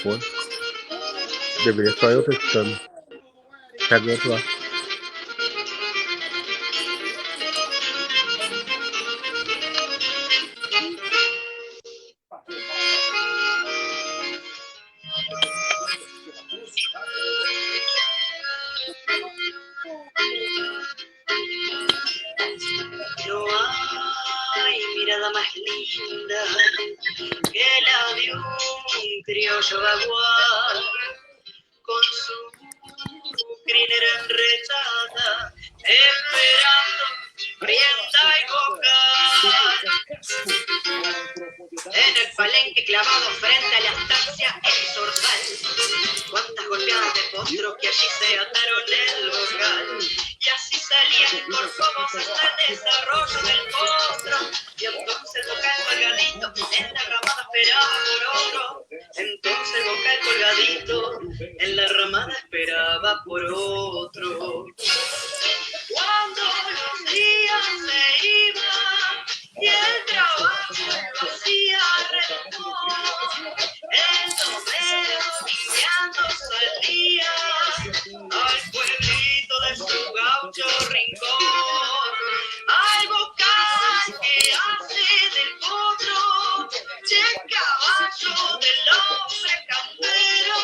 Pô. Deveria só eu estar escutando. Pega o outro lá. No hay mirada más linda que la de un criollo bagual, con su crinera enredada, esperando rienda y boca. En el palenque clavado frente a la estancia el zorzal, cuántas golpeadas de potro que allí se ataron el bocal. Y así salían por fomos hasta el desarrollo del potro. Y entonces el bocal colgadito en la ramada esperaba por otro. Entonces el bocal colgadito en la ramada esperaba por otro. Cuando los días se iban y el trabajo lo hacía remojo, el tomero limpiando salía al pueblito de su gaucho rincón, al bocal que hace del potro, de caballo del hombre campero,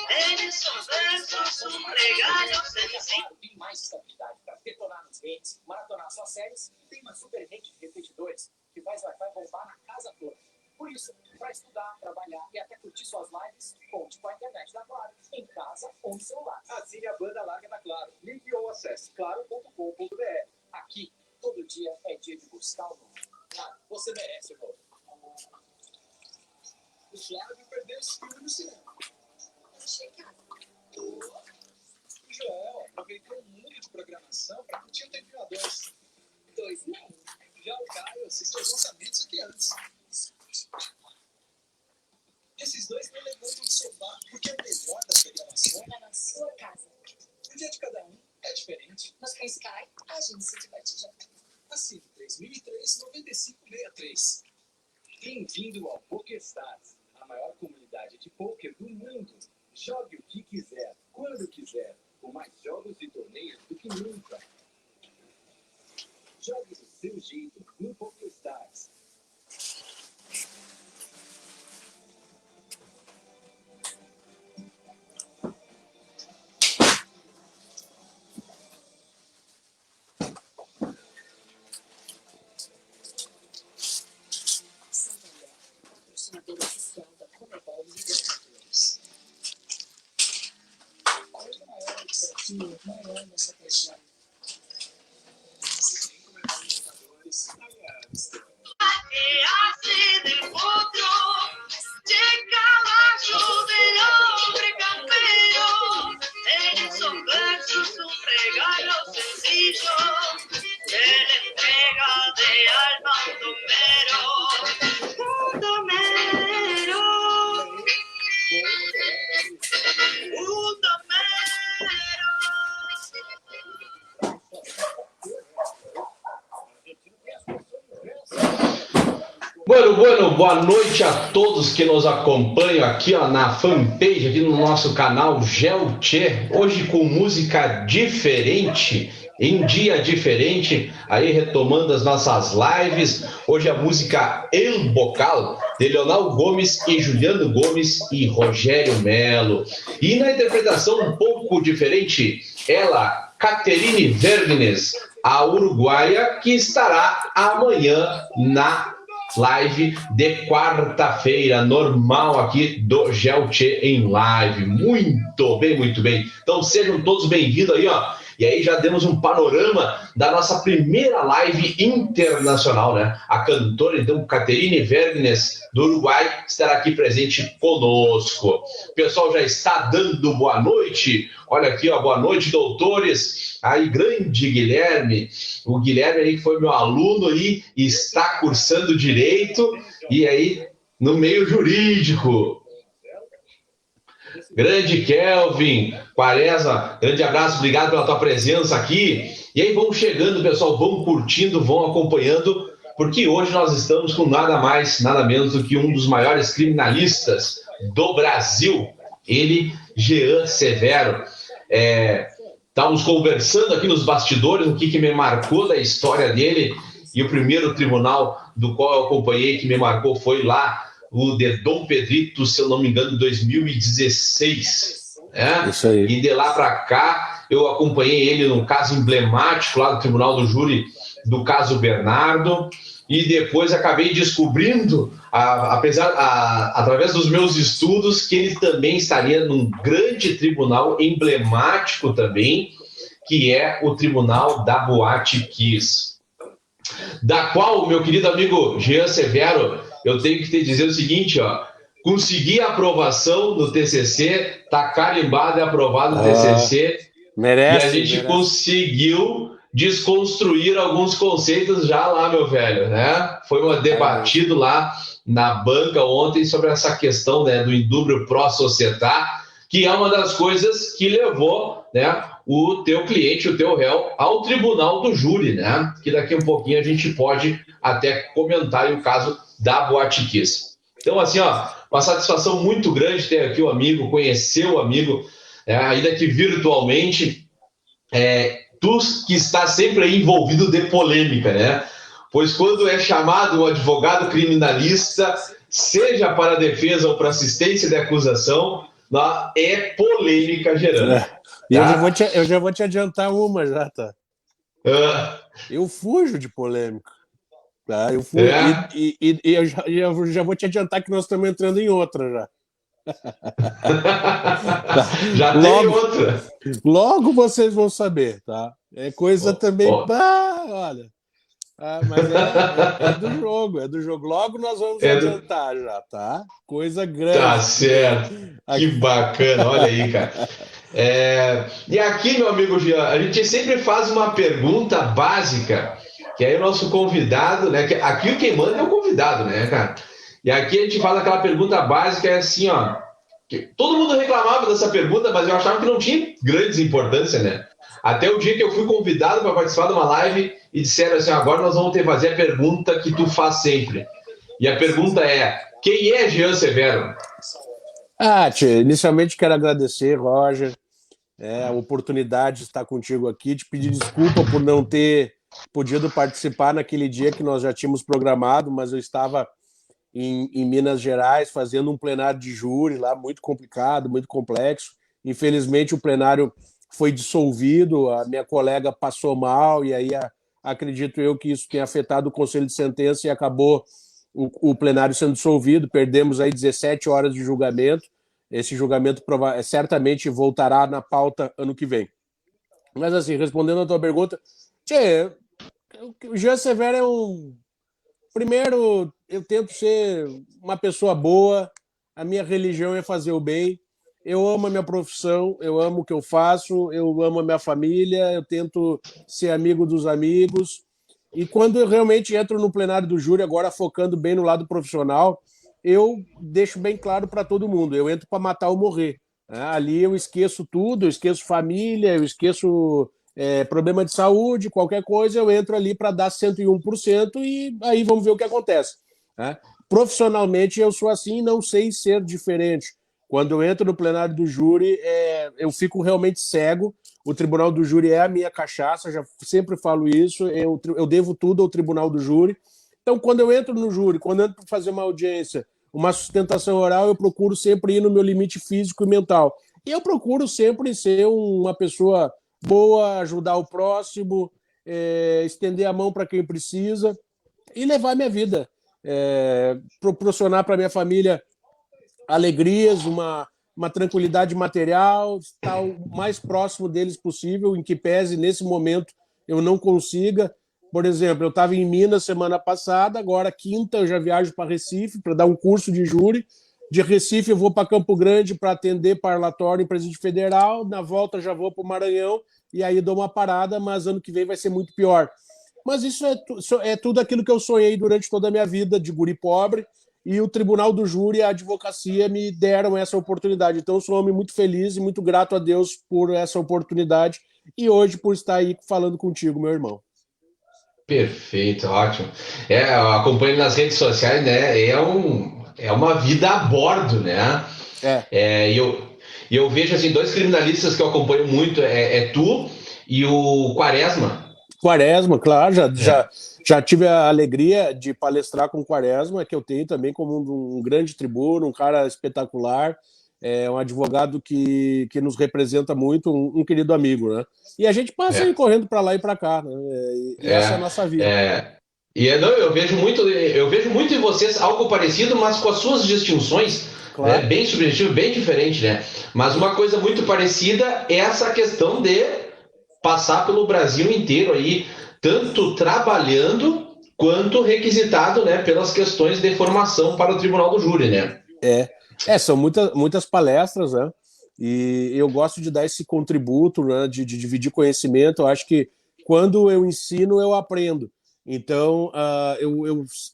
en esos versos un regalo sencillo. Mais estabilidade para detonar nos games, maratonar suas séries e tem uma super rede de repetidores que faz Wi-Fi bombar na casa toda. Por isso, para estudar, trabalhar e até curtir suas lives, conte com a internet da Claro, em casa ou no celular. Assine a banda larga da Claro. Ligue ou acesse claro.com.br. Aqui, todo dia é dia de buscar o novo. Claro, você merece o novo. O Flávio perdeu esse filme no cinema. Chegado. O Joel aproveitou o mundo de programação para curtir o Tempinho 2. 2 não. Já o Caio assistiu aos lançamentos aqui antes. Esses dois não levantam do sofá porque é o melhor da programação. Tá na sua casa. O dia de cada um é diferente. Mas com Sky, a gente se diverte junto. Assine 3003-9563. Bem-vindo ao PokerStars, a maior comunidade de poker do mundo. Jogue o que quiser, quando quiser, com mais jogos e torneios do que nunca. Jogue do seu jeito no PokerStars. Santander, patrocinador oficial da Comebol Libertadores. Quanto maior o desafio, maior nossa paixão. Que hace del potro, de caballo del hombre campero, en esos versos un regalo sencillo, de la entrega de alma a un domero, un domero. Bueno, boa noite a todos que nos acompanham aqui ó, na fanpage, aqui no nosso canal GelTche, hoje com música diferente, em dia diferente, aí retomando as nossas lives, hoje a música El Bocal, de Leonel Gomes e Juliano Gomes e Rogério Melo, e na interpretação um pouco diferente, ela, Caterine Vergnes, a uruguaia, que estará amanhã na live de quarta-feira, normal aqui do GelTche em live. Muito bem, muito bem. Então sejam todos bem-vindos aí, ó. E aí já demos um panorama da nossa primeira live internacional, né? A cantora, então, Caterine Vergnes, do Uruguai, estará aqui presente conosco. O pessoal já está dando boa noite. Olha aqui, ó, boa noite, doutores. Aí, grande Guilherme. O Guilherme aí que foi meu aluno aí, está cursando Direito e aí no meio jurídico. Grande Kelvin, Quaresma, grande abraço, obrigado pela tua presença aqui. E aí vão chegando, pessoal, vão curtindo, vão acompanhando porque hoje nós estamos com nada mais, nada menos do que um dos maiores criminalistas do Brasil, ele, Jean Severo. Estávamos conversando aqui nos bastidores o que me marcou da história dele, e o primeiro tribunal do qual eu acompanhei que me marcou foi lá o de Dom Pedrito, se eu não me engano, em 2016. Né? Isso aí. E de lá para cá, eu acompanhei ele no caso emblemático lá do Tribunal do Júri, do caso Bernardo, e depois acabei descobrindo, através dos meus estudos, que ele também estaria num grande tribunal emblemático também, que é o Tribunal da Boate Kiss, da qual, meu querido amigo Jean Severo, eu tenho que te dizer o seguinte, ó, consegui a aprovação no TCC, tá carimbado e aprovado no TCC, Merece, e a gente conseguiu desconstruir alguns conceitos já lá, meu velho, né? Foi debatido lá na banca ontem sobre essa questão, né, do indúbrio pró-societá, que é uma das coisas que levou, né, o teu cliente, o teu réu, ao tribunal do júri, né? Que daqui a um pouquinho a gente pode até comentar o caso da Boate Kiss. Então, assim, ó, uma satisfação muito grande ter aqui o amigo, conhecer o amigo, ainda que virtualmente, tu que está sempre aí envolvido de polêmica, né? Pois quando é chamado um advogado criminalista, seja para a defesa ou para assistência de acusação, é polêmica gerando. E eu já vou te adiantar uma já, tá? Eu fujo de polêmica. Tá? Eu fujo, e eu já vou te adiantar que nós estamos entrando em outra já. Já tem outra. Logo vocês vão saber, tá? É coisa também. Olha. Mas é do jogo. Logo nós vamos adiantar já, tá? Coisa grande. Tá certo. Que bacana, olha aí, cara. E aqui, meu amigo Jean, a gente sempre faz uma pergunta básica, que aí o nosso convidado, né? Aqui quem manda é o convidado, né, cara? E aqui a gente faz aquela pergunta básica, é assim, ó. Todo mundo reclamava dessa pergunta, mas eu achava que não tinha grandes importância, né? Até o dia que eu fui convidado para participar de uma live e disseram assim, agora nós vamos ter que fazer a pergunta que tu faz sempre. E a pergunta é, quem é Jean Severo? Tchê, inicialmente quero agradecer, Roger, a oportunidade de estar contigo aqui, te pedir desculpa por não ter podido participar naquele dia que nós já tínhamos programado, mas eu estava em Minas Gerais fazendo um plenário de júri lá, muito complicado, muito complexo. Infelizmente o plenário foi dissolvido, a minha colega passou mal, e aí acredito eu que isso tenha afetado o conselho de sentença e acabou o plenário sendo dissolvido, perdemos aí 17 horas de julgamento, esse julgamento certamente voltará na pauta ano que vem. Mas assim, respondendo a tua pergunta, o Jean Severo Primeiro, eu tento ser uma pessoa boa, a minha religião é fazer o bem, eu amo a minha profissão, eu amo o que eu faço, eu amo a minha família, eu tento ser amigo dos amigos. E quando eu realmente entro no plenário do júri, agora focando bem no lado profissional, eu deixo bem claro para todo mundo, eu entro para matar ou morrer. Ali eu esqueço tudo, eu esqueço família, eu esqueço problema de saúde, qualquer coisa, eu entro ali para dar 101% e aí vamos ver o que acontece. Profissionalmente eu sou assim, não sei ser diferente. Quando eu entro no plenário do júri, eu fico realmente cego. O tribunal do júri é a minha cachaça, já sempre falo isso, eu devo tudo ao tribunal do júri. Então, quando eu entro no júri, quando eu entro para fazer uma audiência, uma sustentação oral, eu procuro sempre ir no meu limite físico e mental. E eu procuro sempre ser uma pessoa boa, ajudar o próximo, estender a mão para quem precisa e levar minha vida, proporcionar para minha família alegrias, uma tranquilidade material, estar o mais próximo deles possível, em que pese nesse momento eu não consiga. Por exemplo, eu estava em Minas semana passada, agora quinta eu já viajo para Recife para dar um curso de júri. De Recife eu vou para Campo Grande para atender parlatório em Presídio Federal, na volta já vou para o Maranhão e aí dou uma parada, mas ano que vem vai ser muito pior. Mas isso é tudo aquilo que eu sonhei durante toda a minha vida de guri pobre, e o Tribunal do Júri e a advocacia me deram essa oportunidade. Então eu sou um homem muito feliz e muito grato a Deus por essa oportunidade e hoje por estar aí falando contigo, meu irmão. Perfeito, ótimo. Eu acompanho nas redes sociais, né? É uma vida a bordo, né? É, E eu vejo assim, dois criminalistas que eu acompanho muito, tu e o Quaresma. Quaresma, claro, É, já tive a alegria de palestrar com o Quaresma, que eu tenho também como um grande tribuno, um cara espetacular, um advogado que nos representa muito, um querido amigo, né? E a gente passa aí é, correndo para lá e para cá, né? E essa é a é, nossa vida. é. Não, eu vejo muito em vocês algo parecido, mas com as suas distinções, né? Claro. Bem subjetivo, bem diferente, né? Mas uma coisa muito parecida é essa questão de passar pelo Brasil inteiro aí, tanto trabalhando quanto requisitado, né, pelas questões de formação para o Tribunal do Júri, né? São muitas palestras, né? E eu gosto de dar esse contributo, né? De dividir conhecimento. Eu acho que quando eu ensino, eu aprendo. Então,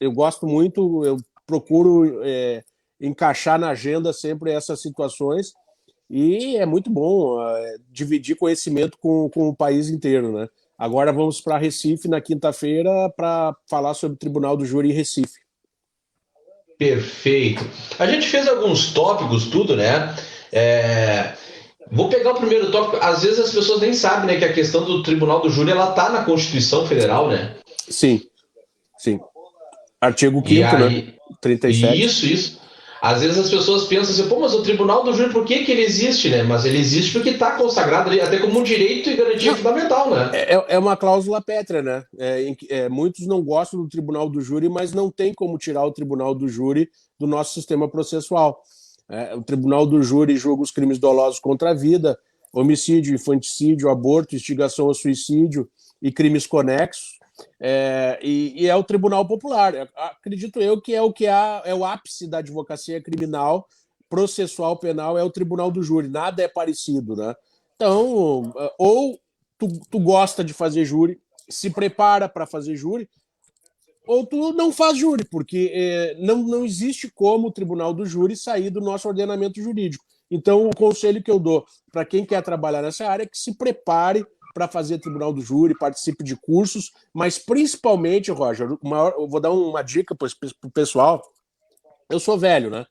eu gosto muito, eu procuro encaixar na agenda sempre essas situações. E é muito bom dividir conhecimento com o país inteiro, né? Agora vamos para Recife na quinta-feira para falar sobre o Tribunal do Júri em Recife. Perfeito. A gente fez alguns tópicos, tudo, né? É, Vou pegar o primeiro tópico. Às vezes as pessoas nem sabem, né, que a questão do Tribunal do Júri ela tá na Constituição Federal, né? Sim, sim. Artigo E 5º, né? aí, 37. isso. Às vezes as pessoas pensam assim, pô, mas o Tribunal do Júri, por que que ele existe, né? Mas ele existe porque está consagrado ali, até como um direito e garantia Não, fundamental, né? é uma cláusula pétrea, né? Muitos não gostam do Tribunal do Júri, mas não tem como tirar o Tribunal do Júri do nosso sistema processual. O Tribunal do Júri julga os crimes dolosos contra a vida, homicídio, infanticídio, aborto, instigação ao suicídio e crimes conexos. E é o Tribunal Popular. Acredito eu que é o ápice da advocacia criminal, processual penal, é o Tribunal do Júri. Nada é parecido, né? Então, ou tu gosta de fazer júri, se prepara para fazer júri, ou tu não faz júri, porque não existe como o Tribunal do Júri sair do nosso ordenamento jurídico. Então, o conselho que eu dou para quem quer trabalhar nessa área é que se prepare para fazer Tribunal do Júri, participe de cursos, mas principalmente, Roger, eu vou dar uma dica para o pessoal. Eu sou velho, né?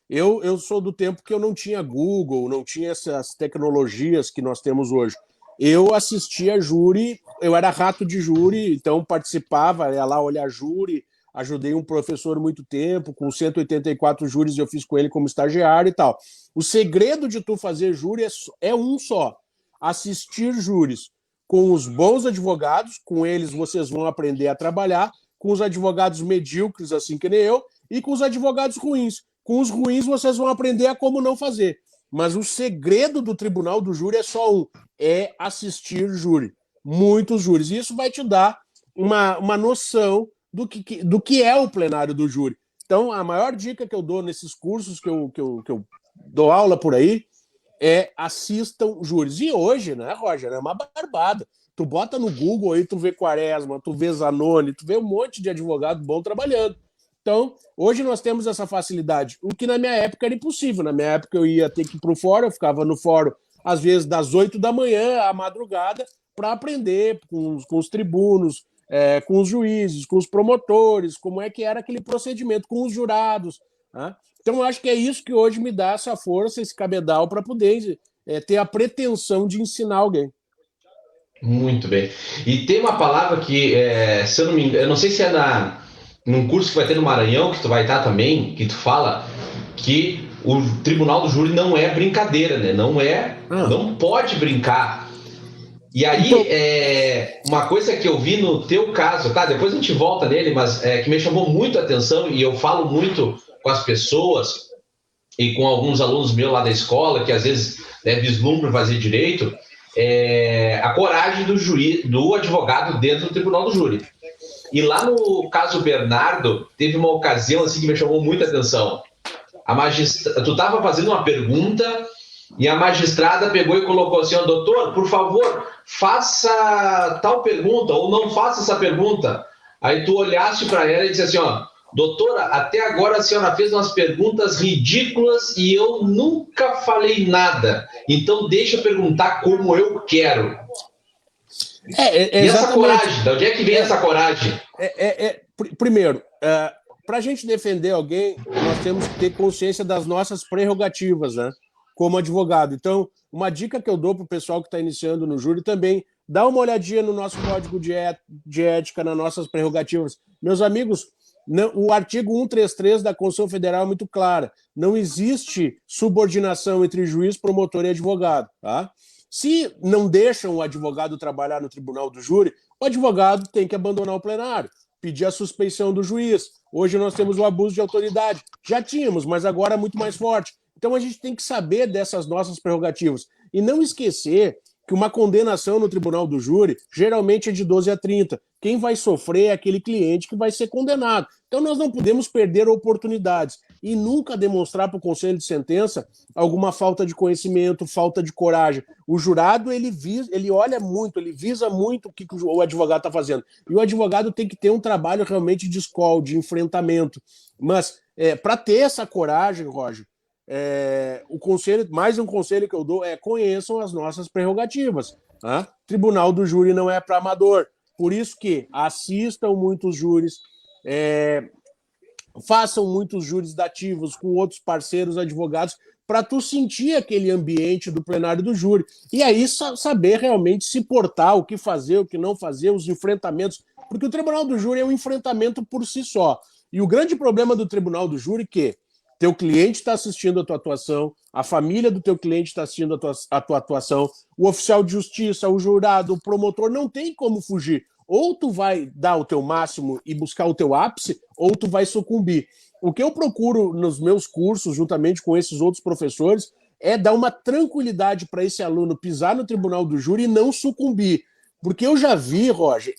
Eu sou do tempo que eu não tinha Google, não tinha essas tecnologias que nós temos hoje. Eu assistia júri, eu era rato de júri, então participava, ia lá olhar júri, ajudei um professor muito tempo, com 184 júris eu fiz com ele como estagiário e tal. O segredo de tu fazer júri é um só, assistir júris com os bons advogados, com eles vocês vão aprender a trabalhar, com os advogados medíocres, assim que nem eu, e com os advogados ruins. Com os ruins vocês vão aprender a como não fazer. Mas o segredo do Tribunal do Júri é só um, é assistir júri. Muitos júris. E isso vai te dar uma noção do que é o plenário do júri. Então, a maior dica que eu dou nesses cursos que eu dou aula por aí é assistam júris. E hoje, né, Roger, é uma barbada. Tu bota no Google aí, tu vê Quaresma, tu vê Zanoni, tu vê um monte de advogado bom trabalhando. Então, hoje nós temos essa facilidade, o que na minha época era impossível. Na minha época eu ia ter que ir para o fórum, eu ficava no fórum, às vezes das 8 da manhã à madrugada, para aprender com os tribunos, com os juízes, com os promotores, como é que era aquele procedimento, com os jurados. Né? Então, eu acho que é isso que hoje me dá essa força, esse cabedal para poder ter a pretensão de ensinar alguém. Muito bem. E tem uma palavra que, se eu não me engano, eu não sei se é num curso que vai ter no Maranhão, que tu vai estar também, que tu fala que o Tribunal do Júri não é brincadeira, né? Não pode brincar. E aí, uma coisa que eu vi no teu caso, tá? Depois a gente volta nele, mas que me chamou muito a atenção, e eu falo muito com as pessoas e com alguns alunos meus lá da escola, que às vezes vislumbram fazer direito, a coragem do advogado dentro do Tribunal do Júri. E lá no caso Bernardo, teve uma ocasião assim que me chamou muita atenção. Tu estava fazendo uma pergunta e a magistrada pegou e colocou assim: doutor, por favor, faça tal pergunta ou não faça essa pergunta. Aí tu olhaste para ela e disse assim: doutora, até agora a senhora fez umas perguntas ridículas e eu nunca falei nada. Então deixa eu perguntar como eu quero. E essa coragem, de onde é que vem essa coragem? Primeiro, para a gente defender alguém, nós temos que ter consciência das nossas prerrogativas, né? Como advogado. Então, uma dica que eu dou para o pessoal que está iniciando no júri também, dá uma olhadinha no nosso código de ética, nas nossas prerrogativas. Meus amigos, o artigo 133 da Constituição Federal é muito clara. Não existe subordinação entre juiz, promotor e advogado. Tá? Se não deixam o advogado trabalhar no tribunal do júri, o advogado tem que abandonar o plenário, pedir a suspeição do juiz. Hoje nós temos o abuso de autoridade. Já tínhamos, mas agora é muito mais forte. Então a gente tem que saber dessas nossas prerrogativas. E não esquecer que uma condenação no tribunal do júri geralmente é de 12 a 30. Quem vai sofrer é aquele cliente que vai ser condenado. Então nós não podemos perder oportunidades e nunca demonstrar para o conselho de sentença alguma falta de conhecimento, falta de coragem. O jurado, ele olha muito, ele visa muito o que o advogado está fazendo. E o advogado tem que ter um trabalho realmente de escola, de enfrentamento. Mas para ter essa coragem, Roger, o conselho, mais um conselho que eu dou é: conheçam as nossas prerrogativas. Tá? Tribunal do júri não é para amador. Por isso que assistam muitos júris, façam muitos júris dativos com outros parceiros advogados, para tu sentir aquele ambiente do plenário do júri. E aí saber realmente se portar, o que fazer, o que não fazer, os enfrentamentos. Porque o tribunal do júri é um enfrentamento por si só. E o grande problema do tribunal do júri é que teu cliente está assistindo a tua atuação, a família do teu cliente está assistindo a tua atuação, o oficial de justiça, o jurado, o promotor, não tem como fugir. Ou tu vai dar o teu máximo e buscar o teu ápice, ou tu vai sucumbir. O que eu procuro nos meus cursos, juntamente com esses outros professores, é dar uma tranquilidade para esse aluno pisar no tribunal do júri e não sucumbir. Porque eu já vi, Roger,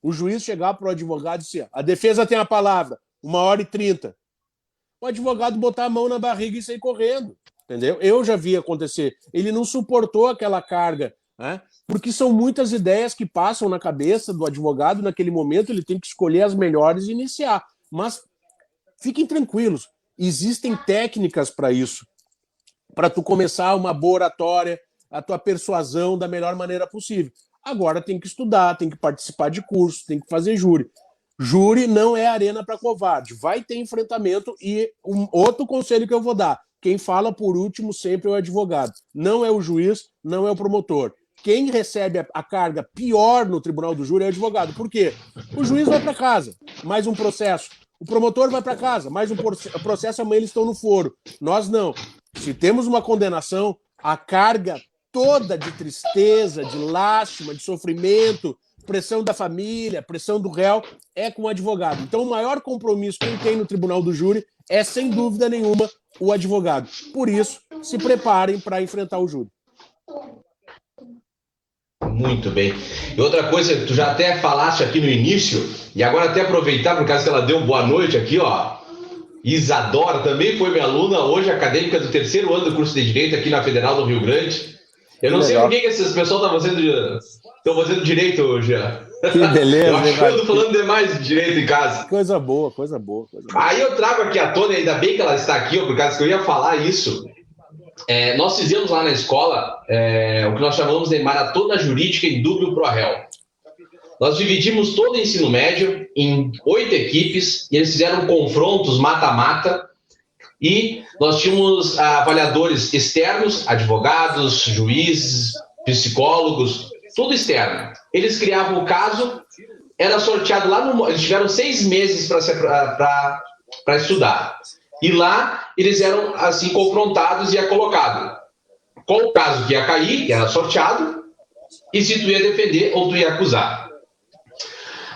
o juiz chegar para o advogado e dizer: a defesa tem a palavra, 1h30. O advogado botar a mão na barriga e sair correndo, entendeu? Eu já vi acontecer. Ele não suportou aquela carga, né? Porque são muitas ideias que passam na cabeça do advogado naquele momento, ele tem que escolher as melhores e iniciar. Mas fiquem tranquilos, existem técnicas para isso, para tu começar uma boa oratória, a tua persuasão da melhor maneira possível. Agora tem que estudar, tem que participar de cursos, tem que fazer júri. Júri não é arena para covarde, vai ter enfrentamento. E outro conselho que eu vou dar: quem fala por último sempre é o advogado, não é o juiz, não é o promotor. Quem recebe a carga pior no tribunal do júri é o advogado. Por quê? O juiz vai para casa, mais um processo. O promotor vai para casa, mais um processo, amanhã eles estão no foro. Nós não. Se temos uma condenação, a carga toda de tristeza, de lástima, de sofrimento, pressão da família, pressão do réu, é com o advogado. Então, o maior compromisso que quem tem no tribunal do júri é, sem dúvida nenhuma, o advogado. Por isso, se preparem para enfrentar o júri. Muito bem. E outra coisa, tu já até falaste aqui no início, e agora até aproveitar, por causa que ela deu boa noite aqui, ó. Isadora também foi minha aluna, hoje acadêmica do 3º ano do curso de Direito aqui na Federal do Rio Grande. Eu não sei por que esses pessoal estão fazendo direito, Jean. Que beleza. Eu acho que eu tô falando demais de direito em casa. Coisa boa, coisa boa. Aí eu trago aqui a Tônia, ainda bem que ela está aqui, ó, por causa que eu ia falar isso. Nós fizemos lá na escola o que nós chamamos de maratona jurídica em dúvida pro réu. Nós dividimos todo o ensino médio em 8 equipes, e eles fizeram confrontos mata-mata, e nós tínhamos avaliadores externos, advogados, juízes, psicólogos, tudo externo. Eles criavam o caso, era sorteado lá no... Eles tiveram 6 meses para estudar. E lá eles eram assim confrontados e é colocado qual o caso que ia cair, que era sorteado, e se tu ia defender ou tu ia acusar.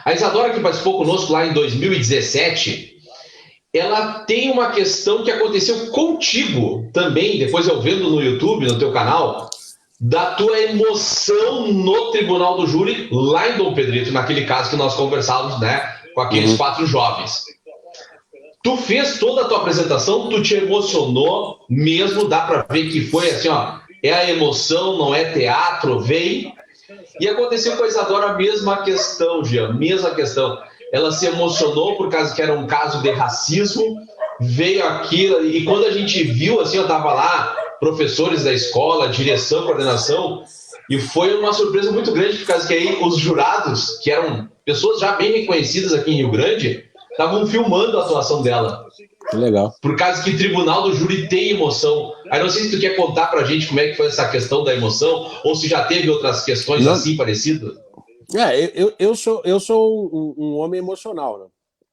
A Isadora, que participou conosco lá em 2017, ela tem uma questão que aconteceu contigo também, depois eu vendo no YouTube, no teu canal, da tua emoção no tribunal do júri, lá em Dom Pedrito, naquele caso que nós conversávamos, né, com aqueles 4 jovens. Tu fez toda a tua apresentação, tu te emocionou mesmo, dá pra ver que foi assim, ó, é a emoção, não é teatro, vem. E aconteceu com a Isadora a mesma questão, Jean, mesma questão. Ela se emocionou por causa que era um caso de racismo, veio aquilo, e quando a gente viu, assim, eu tava lá, professores da escola, direção, coordenação, E foi uma surpresa muito grande, por causa que aí os jurados, que eram pessoas já bem reconhecidas aqui em Rio Grande, estavam filmando a atuação dela. Que legal. Por causa que tribunal do júri tem emoção. Aí não sei se tu quer contar pra gente como é que foi essa questão da emoção, ou se já teve outras questões assim parecidas. Eu sou um homem emocional, né?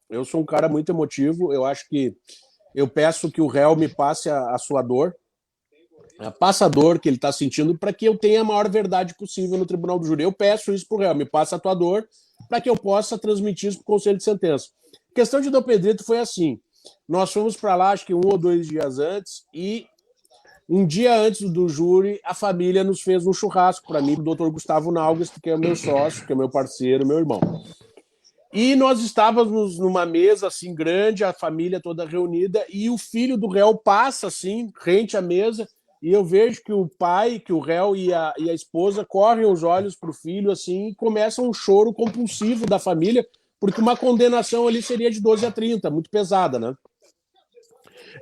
Eu sou um cara muito emotivo. Eu acho que eu peço que o réu me passe a sua dor, passa a dor que ele está sentindo, para que eu tenha a maior verdade possível no tribunal do júri. Eu peço isso para o réu, me passa a tua dor, para que eu possa transmitir isso para o conselho de sentença. A questão de Dom Pedrito foi assim: nós fomos para lá, acho que 1 ou 2 dias antes, e um dia antes do júri, a família nos fez um churrasco para mim, o doutor Gustavo Naugas, que é meu sócio, que é meu parceiro, meu irmão. E nós estávamos numa mesa assim grande, a família toda reunida, e o filho do réu passa assim, rente à mesa, e eu vejo que o pai, que o réu e a esposa correm os olhos para o filho assim, e começa um choro compulsivo da família, porque uma condenação ali seria de 12 a 30, muito pesada, né?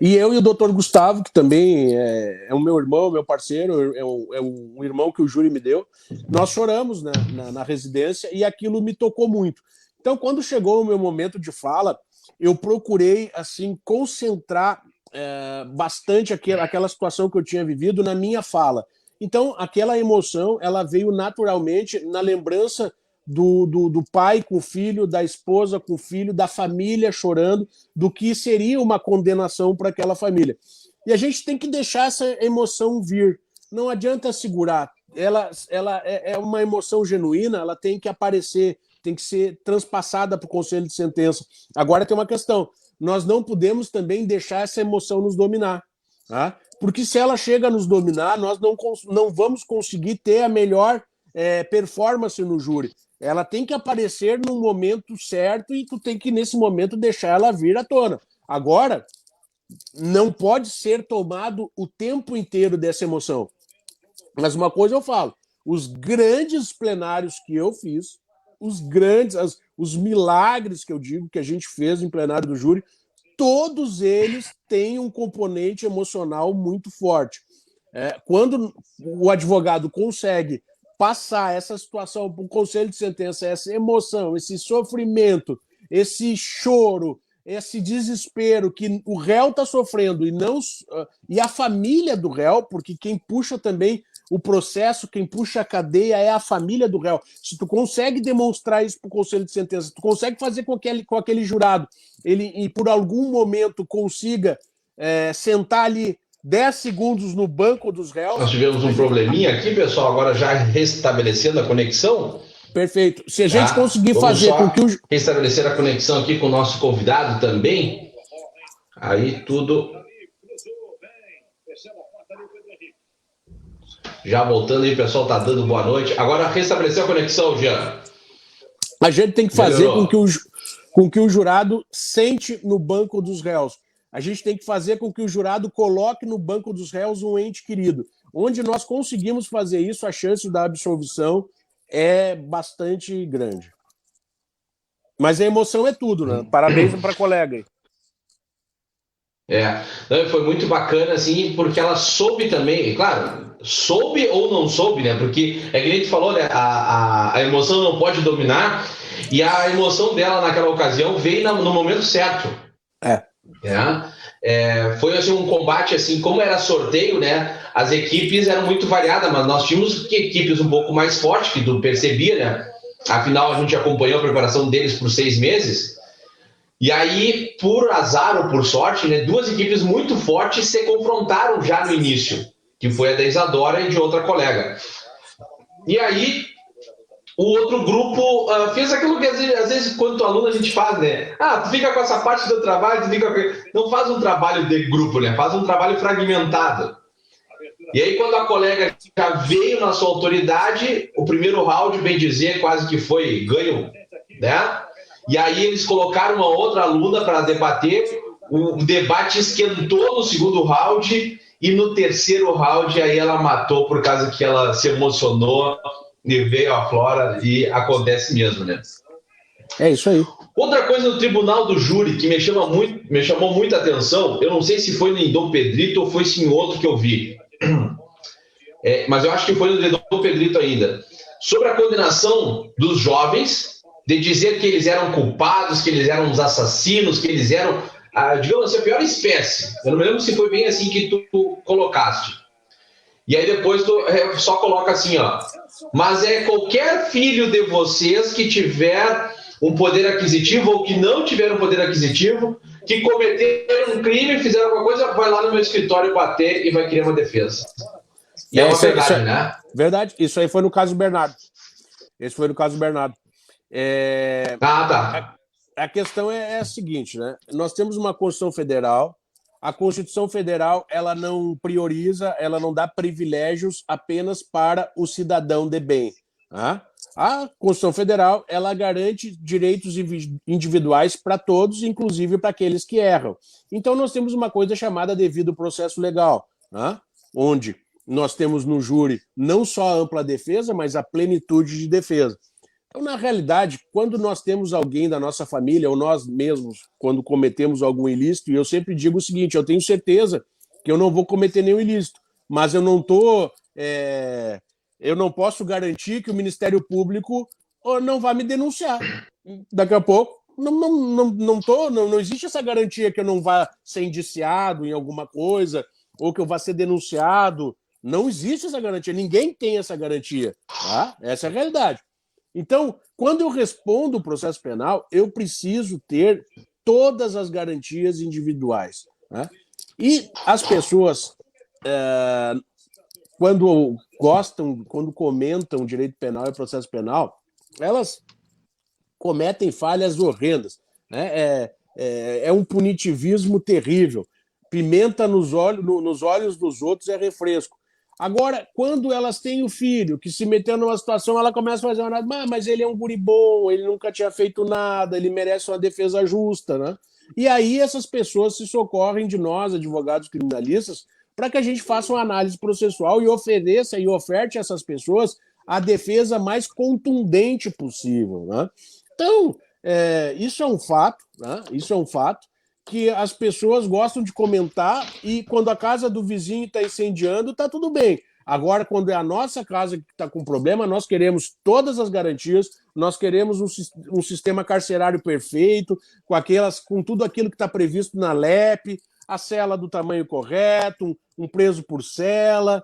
E eu e o doutor Gustavo, que também é o meu irmão, meu parceiro, é um irmão que o júri me deu, nós choramos na residência e aquilo me tocou muito. Então, quando chegou o meu momento de fala, eu procurei assim concentrar bastante aquela situação que eu tinha vivido na minha fala. Então, aquela emoção, ela veio naturalmente na lembrança do pai com o filho, da esposa com o filho, da família chorando, do que seria uma condenação para aquela família. E a gente tem que deixar essa emoção vir. Não adianta segurar. Ela é uma emoção genuína, ela tem que aparecer, tem que ser transpassada para o conselho de sentença. Agora tem uma questão: nós não podemos também deixar essa emoção nos dominar, tá? Porque se ela chega a nos dominar, nós não vamos conseguir ter a melhor performance no júri. Ela tem que aparecer no momento certo e tu tem que, nesse momento, deixar ela vir à tona. Agora, não pode ser tomado o tempo inteiro dessa emoção. Mas uma coisa eu falo: os grandes plenários que eu fiz, os milagres que eu digo que a gente fez em plenário do júri, todos eles têm um componente emocional muito forte. Quando o advogado consegue passar essa situação para o conselho de sentença, essa emoção, esse sofrimento, esse choro, esse desespero que o réu está sofrendo e a família do réu, porque quem puxa também o processo, quem puxa a cadeia é a família do réu. Se tu consegue demonstrar isso para o conselho de sentença, tu consegue fazer com aquele jurado, e por algum momento consiga sentar ali 10 segundos no banco dos réus. Nós tivemos um probleminha aqui, pessoal, agora já restabelecendo a conexão. Perfeito. Se a gente conseguir fazer com que o... restabelecer a conexão aqui com o nosso convidado também, aí tudo... Já voltando aí, o pessoal tá dando boa noite. Agora restabeleceu a conexão, Jean. A gente tem que fazer com que o jurado sente no banco dos réus. A gente tem que fazer com que o jurado coloque no banco dos réus um ente querido. Onde nós conseguimos fazer isso, a chance da absolvição é bastante grande. Mas a emoção é tudo, né? Parabéns para a colega aí. Foi muito bacana, assim, porque ela soube também, claro, soube ou não soube, né? Porque é que a gente falou, né? A emoção não pode dominar, e a emoção dela naquela ocasião veio no momento certo. Foi assim, um combate, assim, como era sorteio, né? As equipes eram muito variadas, mas nós tínhamos equipes um pouco mais fortes, que tu percebia, né? Afinal, a gente acompanhou a preparação deles por 6 meses. E aí, por azar ou por sorte, né, 2 equipes muito fortes se confrontaram já no início, que foi a da Isadora e de outra colega. E aí, o outro grupo fez aquilo que às vezes, quando aluno, a gente faz, né? Tu fica com essa parte do trabalho, não faz um trabalho de grupo, né? Faz um trabalho fragmentado. E aí, quando a colega já veio na sua autoridade, o primeiro round, bem dizer, quase que foi ganho, né? E aí eles colocaram uma outra aluna para debater, o debate esquentou no segundo round, e no terceiro round aí ela matou por causa que ela se emocionou e veio a Flora, e acontece mesmo, né? É isso aí. Outra coisa no tribunal do júri que me chamou muita atenção, eu não sei se foi no Dom Pedrito ou foi em outro que eu vi, mas eu acho que foi no Dom Pedrito ainda, sobre a condenação dos jovens, de dizer que eles eram culpados, que eles eram os assassinos, que eles eram, digamos assim, a pior espécie. Eu não me lembro se foi bem assim que tu colocaste. E aí depois tu só coloca assim, ó. Mas é qualquer filho de vocês que tiver um poder aquisitivo ou que não tiver um poder aquisitivo, que cometeram um crime, fizeram alguma coisa, vai lá no meu escritório bater e vai criar uma defesa. E é uma verdade, né? Verdade. Isso aí foi no caso do Bernardo. Esse foi no caso do Bernardo. Tá. A questão é a seguinte, né? Nós temos uma Constituição Federal. A Constituição Federal, ela não prioriza, ela não dá privilégios apenas para o cidadão de bem. Tá? A Constituição Federal, ela garante direitos individuais para todos, inclusive para aqueles que erram. Então, nós temos uma coisa chamada devido processo legal, tá? Onde nós temos no júri não só a ampla defesa, mas a plenitude de defesa. Então, na realidade, quando nós temos alguém da nossa família, ou nós mesmos, quando cometemos algum ilícito, e eu sempre digo o seguinte, eu tenho certeza que eu não vou cometer nenhum ilícito, mas eu não posso garantir que o Ministério Público não vai me denunciar. Daqui a pouco, não existe essa garantia que eu não vá ser indiciado em alguma coisa, ou que eu vá ser denunciado. Não existe essa garantia, ninguém tem essa garantia. Tá? Essa é a realidade. Então, quando eu respondo o processo penal, eu preciso ter todas as garantias individuais. Né? E as pessoas, quando comentam direito penal e processo penal, elas cometem falhas horrendas. Né? É um punitivismo terrível. Pimenta nos olhos dos outros é refresco. Agora, quando elas têm o filho que se meteu numa situação, ela começa a fazer uma mas ele é um guri bom, ele nunca tinha feito nada, ele merece uma defesa justa, né? E aí essas pessoas se socorrem de nós, advogados criminalistas, para que a gente faça uma análise processual e ofereça e oferte a essas pessoas a defesa mais contundente possível, né? Então, isso é um fato, né? Isso é um fato que as pessoas gostam de comentar e quando a casa do vizinho está incendiando, está tudo bem. Agora, quando é a nossa casa que está com problema, nós queremos todas as garantias, nós queremos um sistema carcerário perfeito, com tudo aquilo que está previsto na LEP, a cela do tamanho correto, um preso por cela,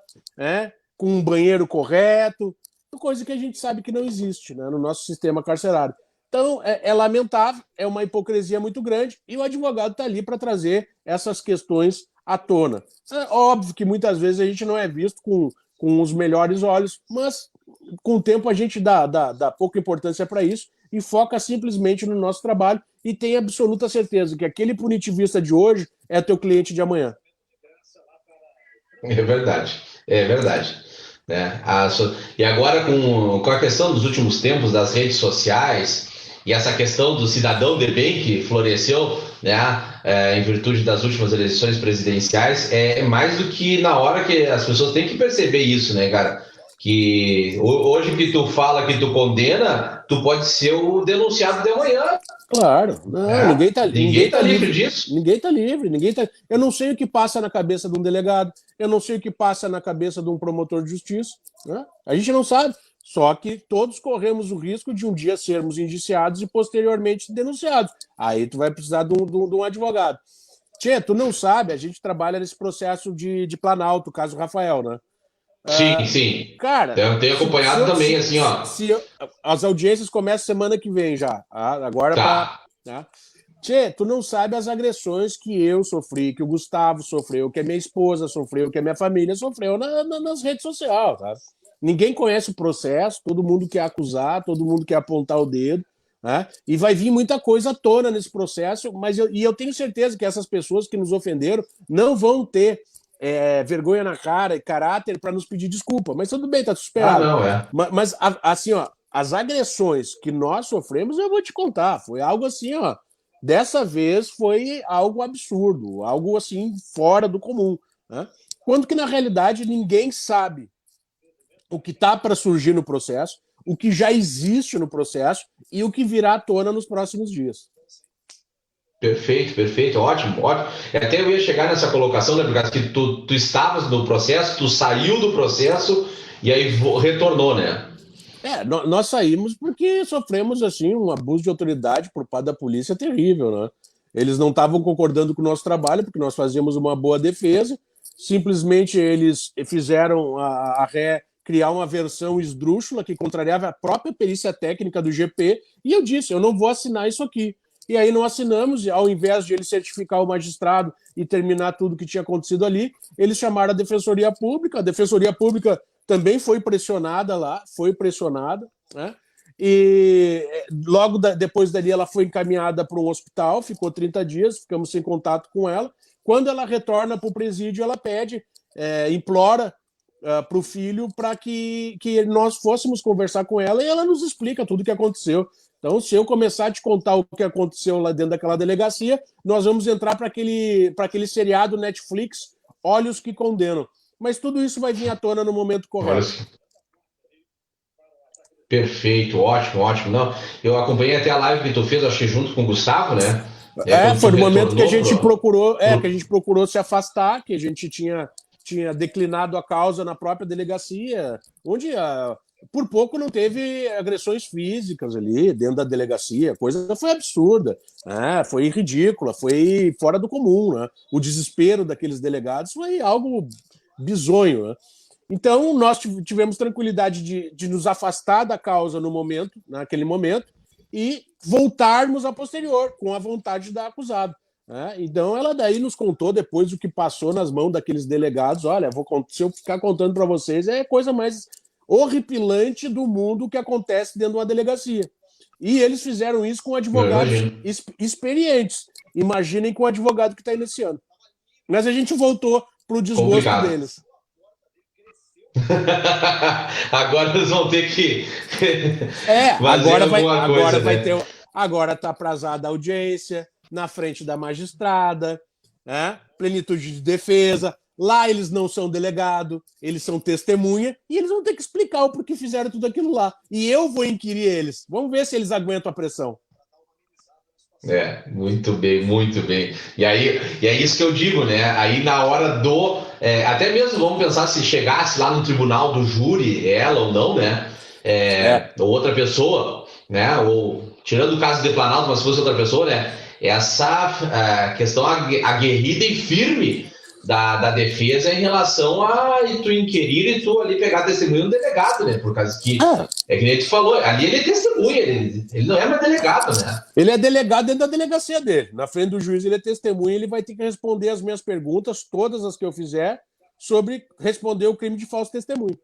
com um banheiro correto, coisa que a gente sabe que não existe, né, no nosso sistema carcerário. Então, é lamentável, é uma hipocrisia muito grande e o advogado está ali para trazer essas questões à tona. É óbvio que muitas vezes a gente não é visto com os melhores olhos, mas com o tempo a gente dá pouca importância para isso e foca simplesmente no nosso trabalho e tem absoluta certeza que aquele punitivista de hoje é teu cliente de amanhã. É verdade, é verdade. E agora com a questão dos últimos tempos das redes sociais e essa questão do cidadão de bem que floresceu, né, em virtude das últimas eleições presidenciais, é mais do que na hora que as pessoas têm que perceber isso, né, cara? Que hoje que tu fala que tu condena, tu pode ser o denunciado de amanhã. Claro, não, ninguém tá livre disso. Ninguém tá livre, Eu não sei o que passa na cabeça de um delegado, eu não sei o que passa na cabeça de um promotor de justiça, né? A gente não sabe. Só que todos corremos o risco de um dia sermos indiciados e posteriormente denunciados. Aí tu vai precisar de um advogado. Tchê, tu não sabe, a gente trabalha nesse processo de Planalto, caso Rafael, né? Sim. Cara, eu tenho acompanhado também, assim, ó. As audiências começam semana que vem já. Agora tá. Tchê, tu não sabe as agressões que eu sofri, que o Gustavo sofreu, que a minha esposa sofreu, que a minha família sofreu nas redes sociais, tá? Ninguém conhece o processo, todo mundo quer acusar, todo mundo quer apontar o dedo, né? E vai vir muita coisa à tona nesse processo, mas eu tenho certeza que essas pessoas que nos ofenderam não vão ter vergonha na cara e caráter para nos pedir desculpa. Mas tudo bem, tá superado. Mas assim, ó, as agressões que nós sofremos, eu vou te contar, foi algo assim, ó, dessa vez foi algo absurdo, algo assim fora do comum, né? Quando que na realidade ninguém sabe o que está para surgir no processo, o que já existe no processo e o que virá à tona nos próximos dias. Perfeito, ótimo. Até eu ia chegar nessa colocação, né, porque tu estavas no processo, tu saiu do processo e aí retornou, né? Nós saímos porque sofremos assim um abuso de autoridade por parte da polícia terrível, né? Eles não estavam concordando com o nosso trabalho porque nós fazíamos uma boa defesa. Simplesmente eles fizeram a ré criar uma versão esdrúxula que contrariava a própria perícia técnica do GP, e eu disse, eu não vou assinar isso aqui. E aí não assinamos, e ao invés de ele certificar o magistrado e terminar tudo que tinha acontecido ali, eles chamaram a Defensoria Pública. A Defensoria Pública também foi pressionada lá, né? E logo depois dali ela foi encaminhada para um hospital, ficou 30 dias, ficamos sem contato com ela. Quando ela retorna para o presídio, ela pede, implora para o filho para que nós fôssemos conversar com ela, e ela nos explica tudo o que aconteceu. Então, se eu começar a te contar o que aconteceu lá dentro daquela delegacia, nós vamos entrar para aquele seriado Netflix, Olhos que Condenam. Mas tudo isso vai vir à tona no momento correto. Perfeito, ótimo, ótimo. Não, eu acompanhei até a live que tu fez, acho que junto com o Gustavo, né? Foi no momento que a gente procurou, que a gente procurou se afastar, que a gente tinha declinado a causa na própria delegacia, onde por pouco não teve agressões físicas ali dentro da delegacia. A coisa foi absurda, né? Foi ridícula, foi fora do comum, né? O desespero daqueles delegados foi algo bizonho, né? Então, nós tivemos tranquilidade de nos afastar da causa naquele momento, e voltarmos a posterior, com a vontade da acusada. Né? Então, ela daí nos contou depois o que passou nas mãos daqueles delegados. Olha, se eu ficar contando para vocês, é a coisa mais horripilante do mundo que acontece dentro de uma delegacia. E eles fizeram isso com advogados experientes. Imaginem com o advogado que está iniciando. Mas a gente voltou para o desgosto deles. Agora eles vão ter que agora está aprazada a audiência na frente da magistrada, né? Plenitude de defesa. Lá eles não são delegado, eles são testemunha, e eles vão ter que explicar o porquê fizeram tudo aquilo lá. E eu vou inquirir eles. Vamos ver se eles aguentam a pressão. Muito bem, muito bem. E é isso que eu digo, né? Aí na hora até mesmo vamos pensar se chegasse lá no tribunal do júri, ela ou não, né? Ou outra pessoa, né? Ou tirando o caso de Planalto, mas se fosse outra pessoa, né? Essa questão aguerrida e firme da defesa em relação a tu inquirir e tu ali pegar testemunho do delegado, né? Por causa que, que nem tu falou, ali ele é testemunha, ele não é mais delegado, né? Ele é delegado dentro da delegacia dele. Na frente do juiz ele é testemunha, ele vai ter que responder as minhas perguntas, todas as que eu fizer, sobre responder o crime de falso testemunho.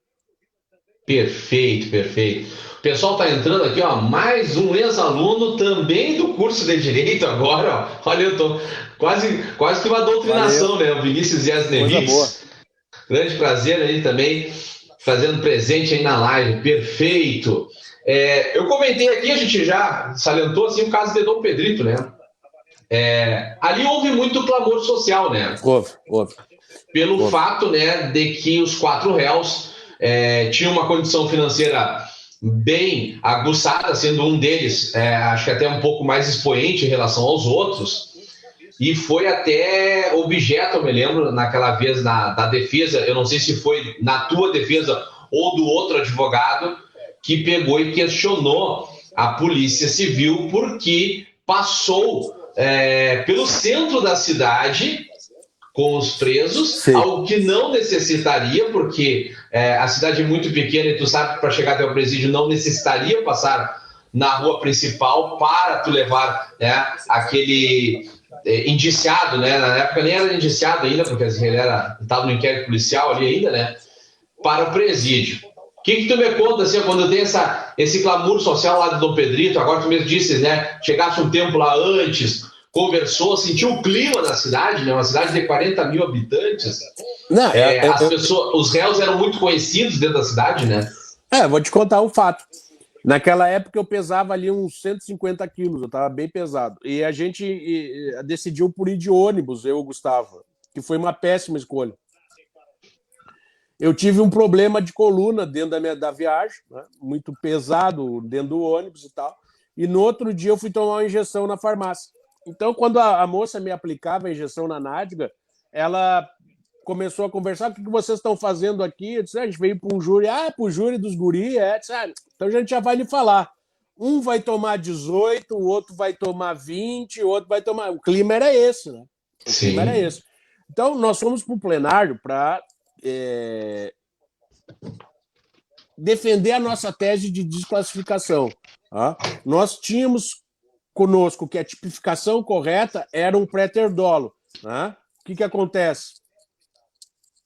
Perfeito, perfeito. O pessoal está entrando aqui, ó, mais um ex-aluno também do curso de Direito agora, ó. Olha, eu tô quase que uma doutrinação, né? O Vinícius Yasnevix. Grande prazer aí também, fazendo presente aí na live. Perfeito. Eu comentei aqui, a gente já salientou assim o caso de Dom Pedrito, né? Ali houve muito clamor social, né? Houve. Pelo fato, né, de que os 4 réus tinham uma condição financeira bem aguçada, sendo um deles, acho que até um pouco mais expoente em relação aos outros, e foi até objeto, eu me lembro, naquela vez da defesa, eu não sei se foi na tua defesa ou do outro advogado, que pegou e questionou a Polícia Civil porque passou pelo centro da cidade com os presos, sim, algo que não necessitaria, porque a cidade é muito pequena e tu sabe que para chegar até o presídio não necessitaria passar na rua principal para tu levar, né, aquele indiciado, né, na época nem era indiciado ainda, porque ele estava no inquérito policial ali ainda, né, para o presídio. O que tu me conta, assim, quando tem esse clamor social lá de Dom Pedrito, agora tu mesmo disse, né, chegasse um tempo lá antes, conversou, sentiu o clima da cidade, né? Uma cidade de 40 mil habitantes. Não, os réus eram muito conhecidos dentro da cidade, né? Vou te contar um fato. Naquela época eu pesava ali uns 150 quilos, eu estava bem pesado. E a gente decidiu por ir de ônibus, eu e o Gustavo, que foi uma péssima escolha. Eu tive um problema de coluna dentro da viagem, né? Muito pesado dentro do ônibus e tal. E no outro dia eu fui tomar uma injeção na farmácia. Então, quando a moça me aplicava a injeção na nádega, ela começou a conversar, o que vocês estão fazendo aqui? Eu disse, a gente veio para um júri, para o júri dos guri, sabe? Então a gente já vai lhe falar. Um vai tomar 18, o outro vai tomar 20, o outro vai tomar... O clima era esse, né? O clima era esse. Então, nós fomos para o plenário para defender a nossa tese de desclassificação. Tá? Nós tínhamos conosco que a tipificação correta era um pré-terdolo. Tá? O que acontece?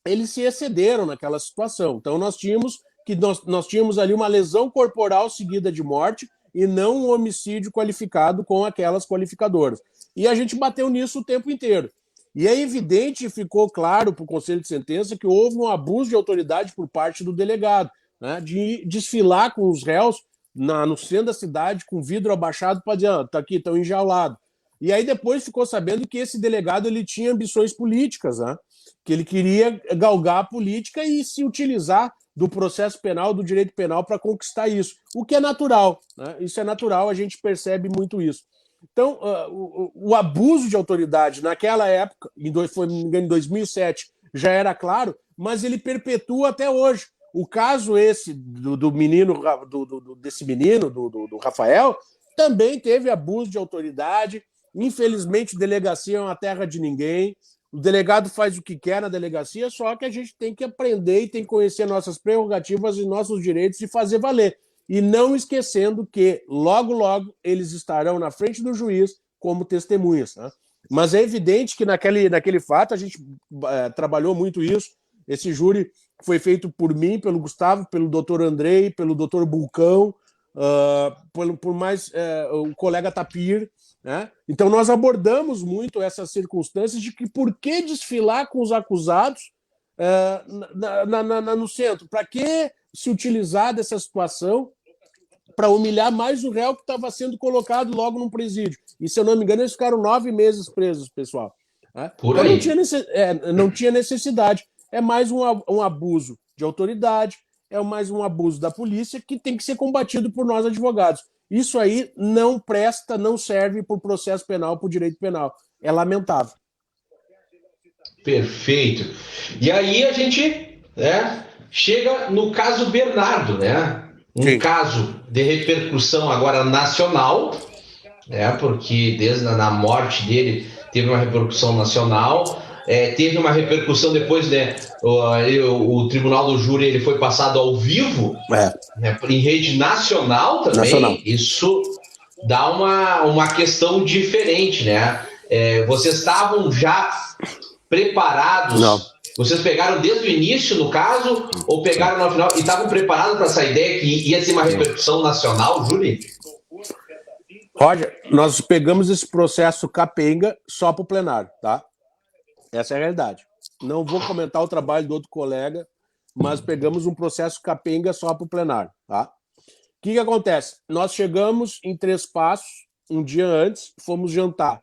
Eles se excederam naquela situação. Então, nós tínhamos ali uma lesão corporal seguida de morte e não um homicídio qualificado com aquelas qualificadoras. E a gente bateu nisso o tempo inteiro. E é evidente, ficou claro para o Conselho de Sentença que houve um abuso de autoridade por parte do delegado, né, de desfilar com os réus no centro da cidade com vidro abaixado para dizer, tá aqui, estão enjaulados. E aí depois ficou sabendo que esse delegado ele tinha ambições políticas, né, que ele queria galgar a política e se utilizar do processo penal, do direito penal para conquistar isso, o que é natural, né? Isso é natural, a gente percebe muito isso. Então, o abuso de autoridade naquela época, foi, não me engano, em 2007, já era claro, mas ele perpetua até hoje. O caso esse do menino, desse menino, do Rafael, também teve abuso de autoridade. Infelizmente, delegacia é uma terra de ninguém. O delegado faz o que quer na delegacia, só que a gente tem que aprender e tem que conhecer nossas prerrogativas e nossos direitos e fazer valer. E não esquecendo que, logo, logo, eles estarão na frente do juiz como testemunhas. Né? Mas é evidente que naquele fato a gente trabalhou muito isso. Esse júri foi feito por mim, pelo Gustavo, pelo doutor Andrei, pelo doutor Bulcão, por mais o colega Tapir. Né? Então nós abordamos muito essas circunstâncias de que por que desfilar com os acusados no centro? Para que se utilizar dessa situação para humilhar mais o réu que estava sendo colocado logo num presídio? E se eu não me engano, eles ficaram 9 meses presos, pessoal. Né? Então não tinha necessidade. É mais um abuso de autoridade, é mais um abuso da polícia que tem que ser combatido por nós advogados. Isso aí não presta, não serve para o processo penal, para o direito penal. É lamentável. Perfeito. E aí a gente chega no caso Bernardo, né? Um caso de repercussão agora nacional, porque desde a morte dele teve uma repercussão nacional. Teve uma repercussão depois, né? O tribunal do júri ele foi passado ao vivo, né, em rede nacional também. Nacional. Isso dá uma questão diferente, né? Vocês estavam já preparados? Não. Vocês pegaram desde o início, no caso, ou pegaram no final e estavam preparados para essa ideia que ia ser uma repercussão nacional, júri? Roger, nós pegamos esse processo capenga só para o plenário, tá? Essa é a realidade. Não vou comentar o trabalho do outro colega, mas pegamos um processo capenga só para o plenário. Tá? O que acontece? Nós chegamos em Três Passos um dia antes, fomos jantar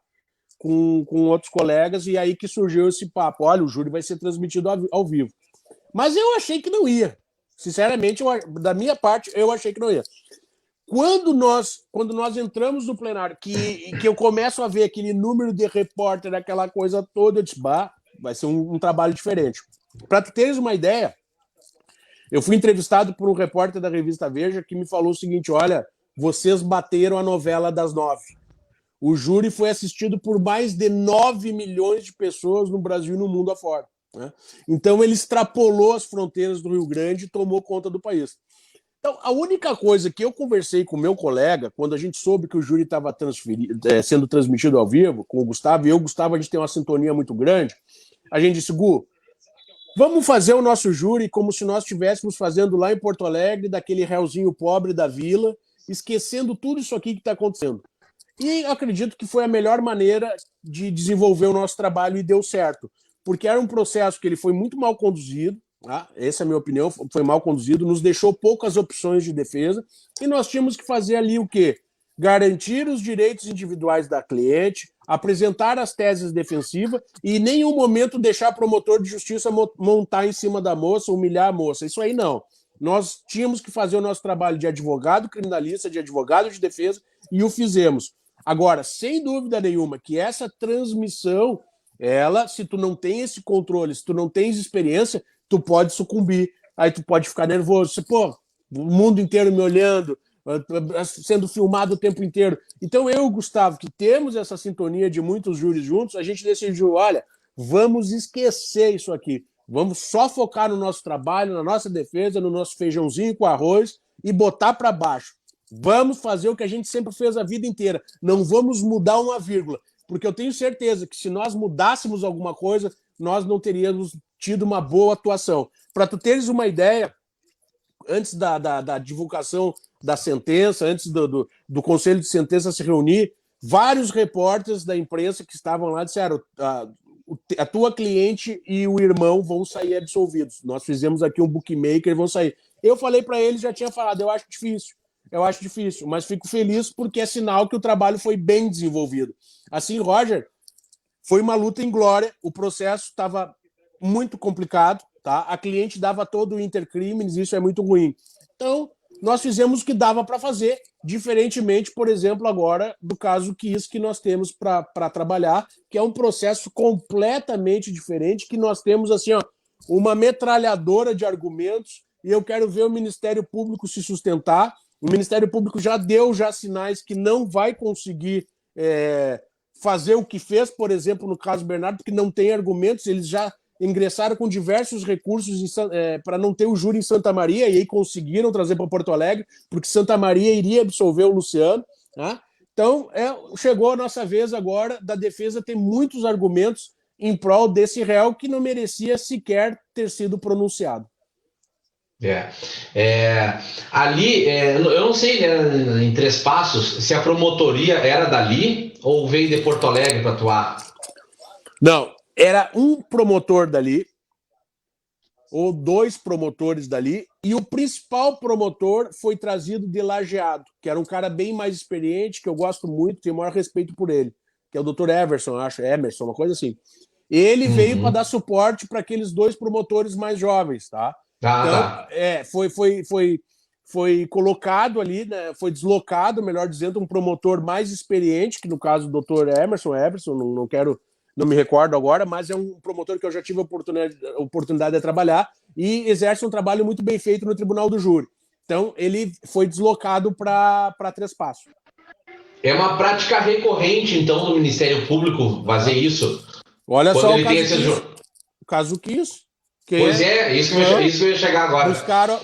com outros colegas e aí que surgiu esse papo. Olha, o júri vai ser transmitido ao vivo. Mas eu achei que não ia. Sinceramente, da minha parte, eu achei que não ia. Quando nós entramos no plenário, que eu começo a ver aquele número de repórter, aquela coisa toda, eu disse, vai ser um trabalho diferente. Para tu teres uma ideia, eu fui entrevistado por um repórter da revista Veja que me falou o seguinte, olha, vocês bateram a novela das 9. O júri foi assistido por mais de 9 milhões de pessoas no Brasil e no mundo afora. Né? Então ele extrapolou as fronteiras do Rio Grande e tomou conta do país. Então, a única coisa que eu conversei com o meu colega, quando a gente soube que o júri estava sendo transmitido ao vivo, com o Gustavo, e eu e o Gustavo, a gente tem uma sintonia muito grande, a gente disse, Gu, vamos fazer o nosso júri como se nós estivéssemos fazendo lá em Porto Alegre, daquele réuzinho pobre da vila, esquecendo tudo isso aqui que está acontecendo. E acredito que foi a melhor maneira de desenvolver o nosso trabalho e deu certo, porque era um processo que ele foi muito mal conduzido, essa é a minha opinião, foi mal conduzido, nos deixou poucas opções de defesa e nós tínhamos que fazer ali o quê? Garantir os direitos individuais da cliente, apresentar as teses defensivas e em nenhum momento deixar promotor de justiça montar em cima da moça, humilhar a moça. Isso aí não. Nós tínhamos que fazer o nosso trabalho de advogado criminalista, de advogado de defesa e o fizemos. Agora, sem dúvida nenhuma que essa transmissão Ela, se tu não tem esse controle, se tu não tens experiência, tu pode sucumbir. Aí tu pode ficar nervoso. Você, pô, o mundo inteiro me olhando, sendo filmado o tempo inteiro. Então eu e o Gustavo, que temos essa sintonia de muitos júris juntos, a gente decidiu, olha, vamos esquecer isso aqui. Vamos só focar no nosso trabalho, na nossa defesa, no nosso feijãozinho com arroz e botar para baixo. Vamos fazer o que a gente sempre fez a vida inteira. Não vamos mudar uma vírgula. Porque eu tenho certeza que se nós mudássemos alguma coisa, nós não teríamos tido uma boa atuação. Para tu teres uma ideia, antes da divulgação da sentença, antes do Conselho de Sentença se reunir, vários repórteres da imprensa que estavam lá disseram: a tua cliente e o irmão vão sair absolvidos. Nós fizemos aqui um bookmaker e vão sair. Eu falei para eles, já tinha falado, eu acho difícil, mas fico feliz porque é sinal que o trabalho foi bem desenvolvido. Assim, Roger, foi uma luta em glória, o processo estava muito complicado, tá? A cliente dava todo o intercrimes, isso é muito ruim. Então, nós fizemos o que dava para fazer, diferentemente, por exemplo, agora do caso Kiss que nós temos para trabalhar, que é um processo completamente diferente, que nós temos assim, ó, uma metralhadora de argumentos, e eu quero ver o Ministério Público se sustentar. O Ministério Público já deu sinais que não vai conseguir fazer o que fez, por exemplo, no caso Bernardo, porque não tem argumentos, eles já ingressaram com diversos recursos para não ter o júri em Santa Maria, e aí conseguiram trazer para Porto Alegre, porque Santa Maria iria absolver o Luciano. Né? Então, chegou a nossa vez agora da defesa ter muitos argumentos em prol desse réu que não merecia sequer ter sido pronunciado. Ali, eu não sei, né, em Três Passos, se a promotoria era dali ou veio de Porto Alegre para atuar? Não, era um promotor dali, ou 2 promotores dali, e o principal promotor foi trazido de Lajeado, que era um cara bem mais experiente, que eu gosto muito, tenho o maior respeito por ele, que é o Dr. Everson, acho, Emerson, uma coisa assim. Ele veio para dar suporte para aqueles 2 promotores mais jovens, tá? Foi colocado ali, né, foi deslocado, melhor dizendo, um promotor mais experiente, que no caso o Dr. Everson, não me recordo agora, mas é um promotor que eu já tive a oportunidade de trabalhar e exerce um trabalho muito bem feito no Tribunal do Júri. Então, ele foi deslocado para Três Passos. É uma prática recorrente, então, do Ministério Público fazer isso? Olha só o caso Kiss. Pois isso que eu ia chegar agora.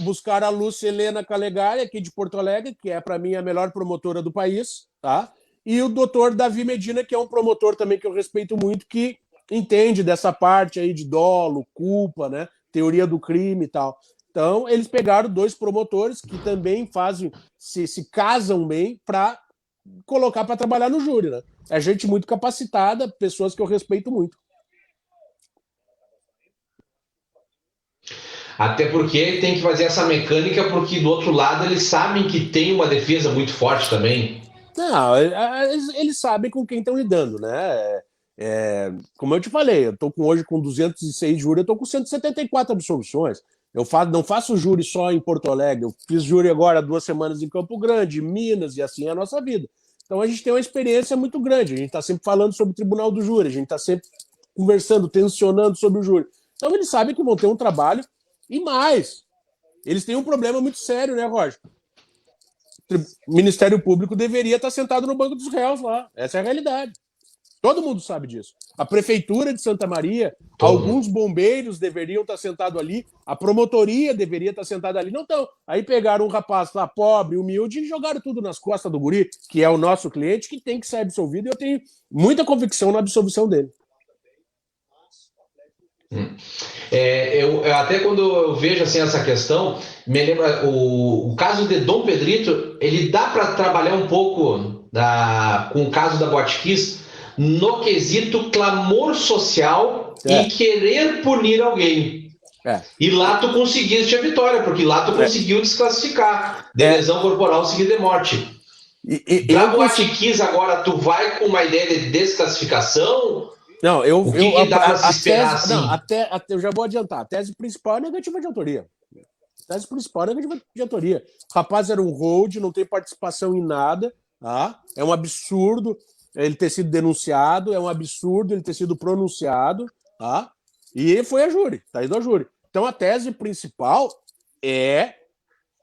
Buscaram a Lúcia Helena Calegari, aqui de Porto Alegre, que é, para mim, a melhor promotora do país, tá? E o doutor Davi Medina, que é um promotor também que eu respeito muito, que entende dessa parte aí de dolo, culpa, né? Teoria do crime e tal. Então, eles pegaram 2 promotores que também se casam bem para colocar para trabalhar no júri, né? É gente muito capacitada, pessoas que eu respeito muito. Até porque tem que fazer essa mecânica, porque do outro lado eles sabem que tem uma defesa muito forte também. Não, eles sabem com quem estão lidando, né? Como eu te falei, eu estou hoje com 206 júri, eu estou com 174 absolvições. Eu não faço júri só em Porto Alegre, eu fiz júri agora 2 semanas em Campo Grande, Minas, e assim é a nossa vida. Então a gente tem uma experiência muito grande, a gente está sempre falando sobre o Tribunal do Júri, a gente está sempre conversando, tensionando sobre o júri. Então eles sabem que vão ter um trabalho. E mais, eles têm um problema muito sério, né, Roger? O Ministério Público deveria estar sentado no banco dos réus lá. Essa é a realidade. Todo mundo sabe disso. A Prefeitura de Santa Maria, alguns bombeiros deveriam estar sentados ali, a promotoria deveria estar sentada ali. Não estão. Aí pegaram um rapaz lá, pobre, humilde, e jogaram tudo nas costas do guri, que é o nosso cliente, que tem que ser absolvido, e eu tenho muita convicção na absolvição dele. Até quando eu vejo assim, essa questão, me lembra o caso de Dom Pedrito. Ele dá para trabalhar um pouco com o caso da Boate Kiss no quesito clamor social e querer punir alguém. E lá tu conseguiste a vitória, porque lá tu conseguiu desclassificar de lesão corporal seguida de morte. Pra Boate Kiss agora tu vai com uma ideia de desclassificação? Não, o que dá para se esperar assim? Não, eu já vou adiantar. A tese principal é negativa de autoria. O rapaz era um hold, não tem participação em nada, tá? É um absurdo. ele ter sido denunciado, é um absurdo ele ter sido pronunciado, tá? E foi a júri, tá indo a júri. Então a tese principal é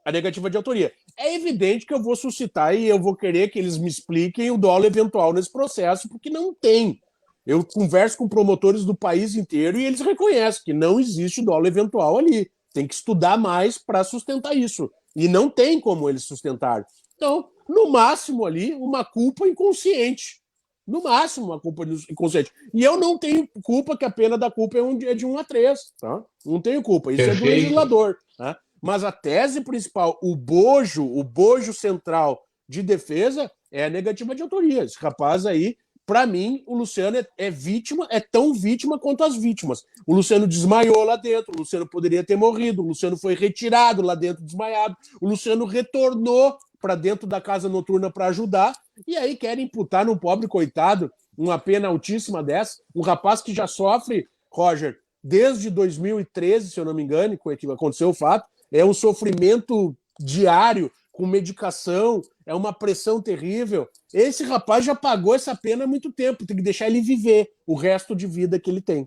a negativa de autoria. É evidente que eu vou suscitar e eu vou querer que eles me expliquem o dolo eventual nesse processo, porque não tem. Eu converso com promotores do país inteiro e eles reconhecem que não existe dolo eventual ali. Tem que estudar mais para sustentar isso. E não tem como eles sustentarem. Então, no máximo ali, uma culpa inconsciente. No máximo, uma culpa inconsciente. E eu não tenho culpa, que a pena da culpa é de 1 a 3. Tá? Não tenho culpa. Isso Perfeito. é do legislador. Tá? Mas a tese principal, o bojo central de defesa é a negativa de autoria. Esse rapaz aí, para mim, o Luciano é vítima, é tão vítima quanto as vítimas. O Luciano desmaiou lá dentro, o Luciano poderia ter morrido, o Luciano foi retirado lá dentro desmaiado, o Luciano retornou para dentro da casa noturna para ajudar, e aí querem imputar num pobre coitado uma pena altíssima dessa, um rapaz que já sofre, Roger, desde 2013, se eu não me engano, que aconteceu o fato, é um sofrimento diário, com medicação, é uma pressão terrível. Esse rapaz já pagou essa pena há muito tempo, tem que deixar ele viver o resto de vida que ele tem.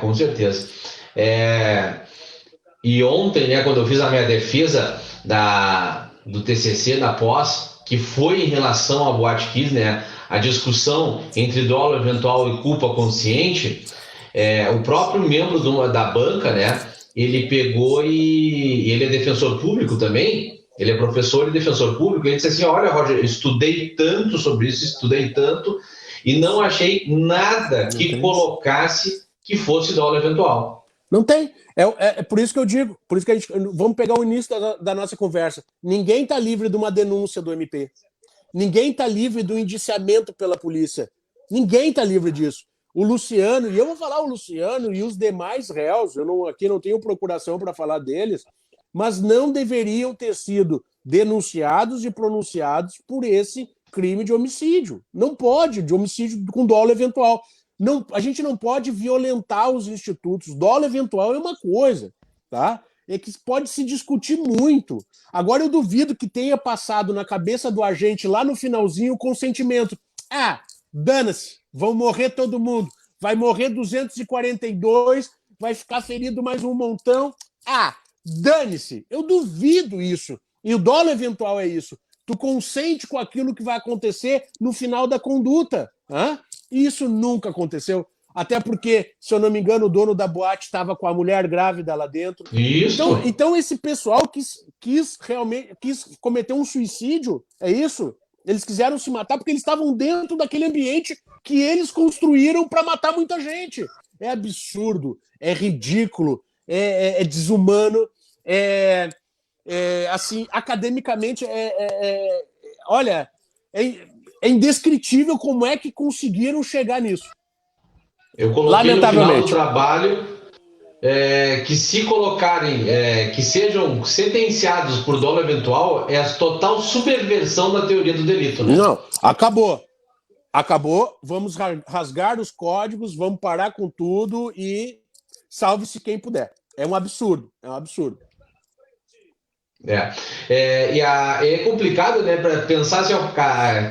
Com certeza. E ontem, né, quando eu fiz a minha defesa do TCC da pós, que foi em relação ao Boate Kiss, né, a discussão entre dolo eventual e culpa consciente, o próprio membro da banca, né, ele pegou e ele é defensor público também, ele é professor e defensor público, ele disse assim, olha, Roger, eu estudei tanto sobre isso, e não achei nada que colocasse que fosse dolo eventual. Não tem. É por isso que eu digo, por isso que vamos pegar o início da nossa conversa. Ninguém está livre de uma denúncia do MP. Ninguém está livre do indiciamento pela polícia. Ninguém está livre disso. O Luciano, e eu vou falar o Luciano e os demais réus, aqui não tenho procuração para falar deles, mas não deveriam ter sido denunciados e pronunciados por esse crime de homicídio. Não pode, de homicídio com dolo eventual. Não, a gente não pode violentar os institutos. Dolo eventual é uma coisa, tá? É que pode se discutir muito. Agora eu duvido que tenha passado na cabeça do agente lá no finalzinho o consentimento. Dana-se, vão morrer todo mundo. Vai morrer 242, vai ficar ferido mais um montão. Dane-se. Eu duvido isso. E o dolo eventual é isso. Tu consente com aquilo que vai acontecer no final da conduta. E isso nunca aconteceu. Até porque, se eu não me engano, o dono da boate estava com a mulher grávida lá dentro. Isso. Então esse pessoal quis cometer um suicídio, é isso? Eles quiseram se matar porque eles estavam dentro daquele ambiente que eles construíram para matar muita gente. É absurdo, é ridículo, é desumano, assim, academicamente, olha, é indescritível como é que conseguiram chegar nisso. Eu coloquei no final do trabalho que se colocarem, que sejam sentenciados por dolo eventual, é a total subversão da teoria do delito, né? Não, acabou. Vamos rasgar os códigos, vamos parar com tudo e salve-se quem puder. É um absurdo. É complicado, né, para pensar assim,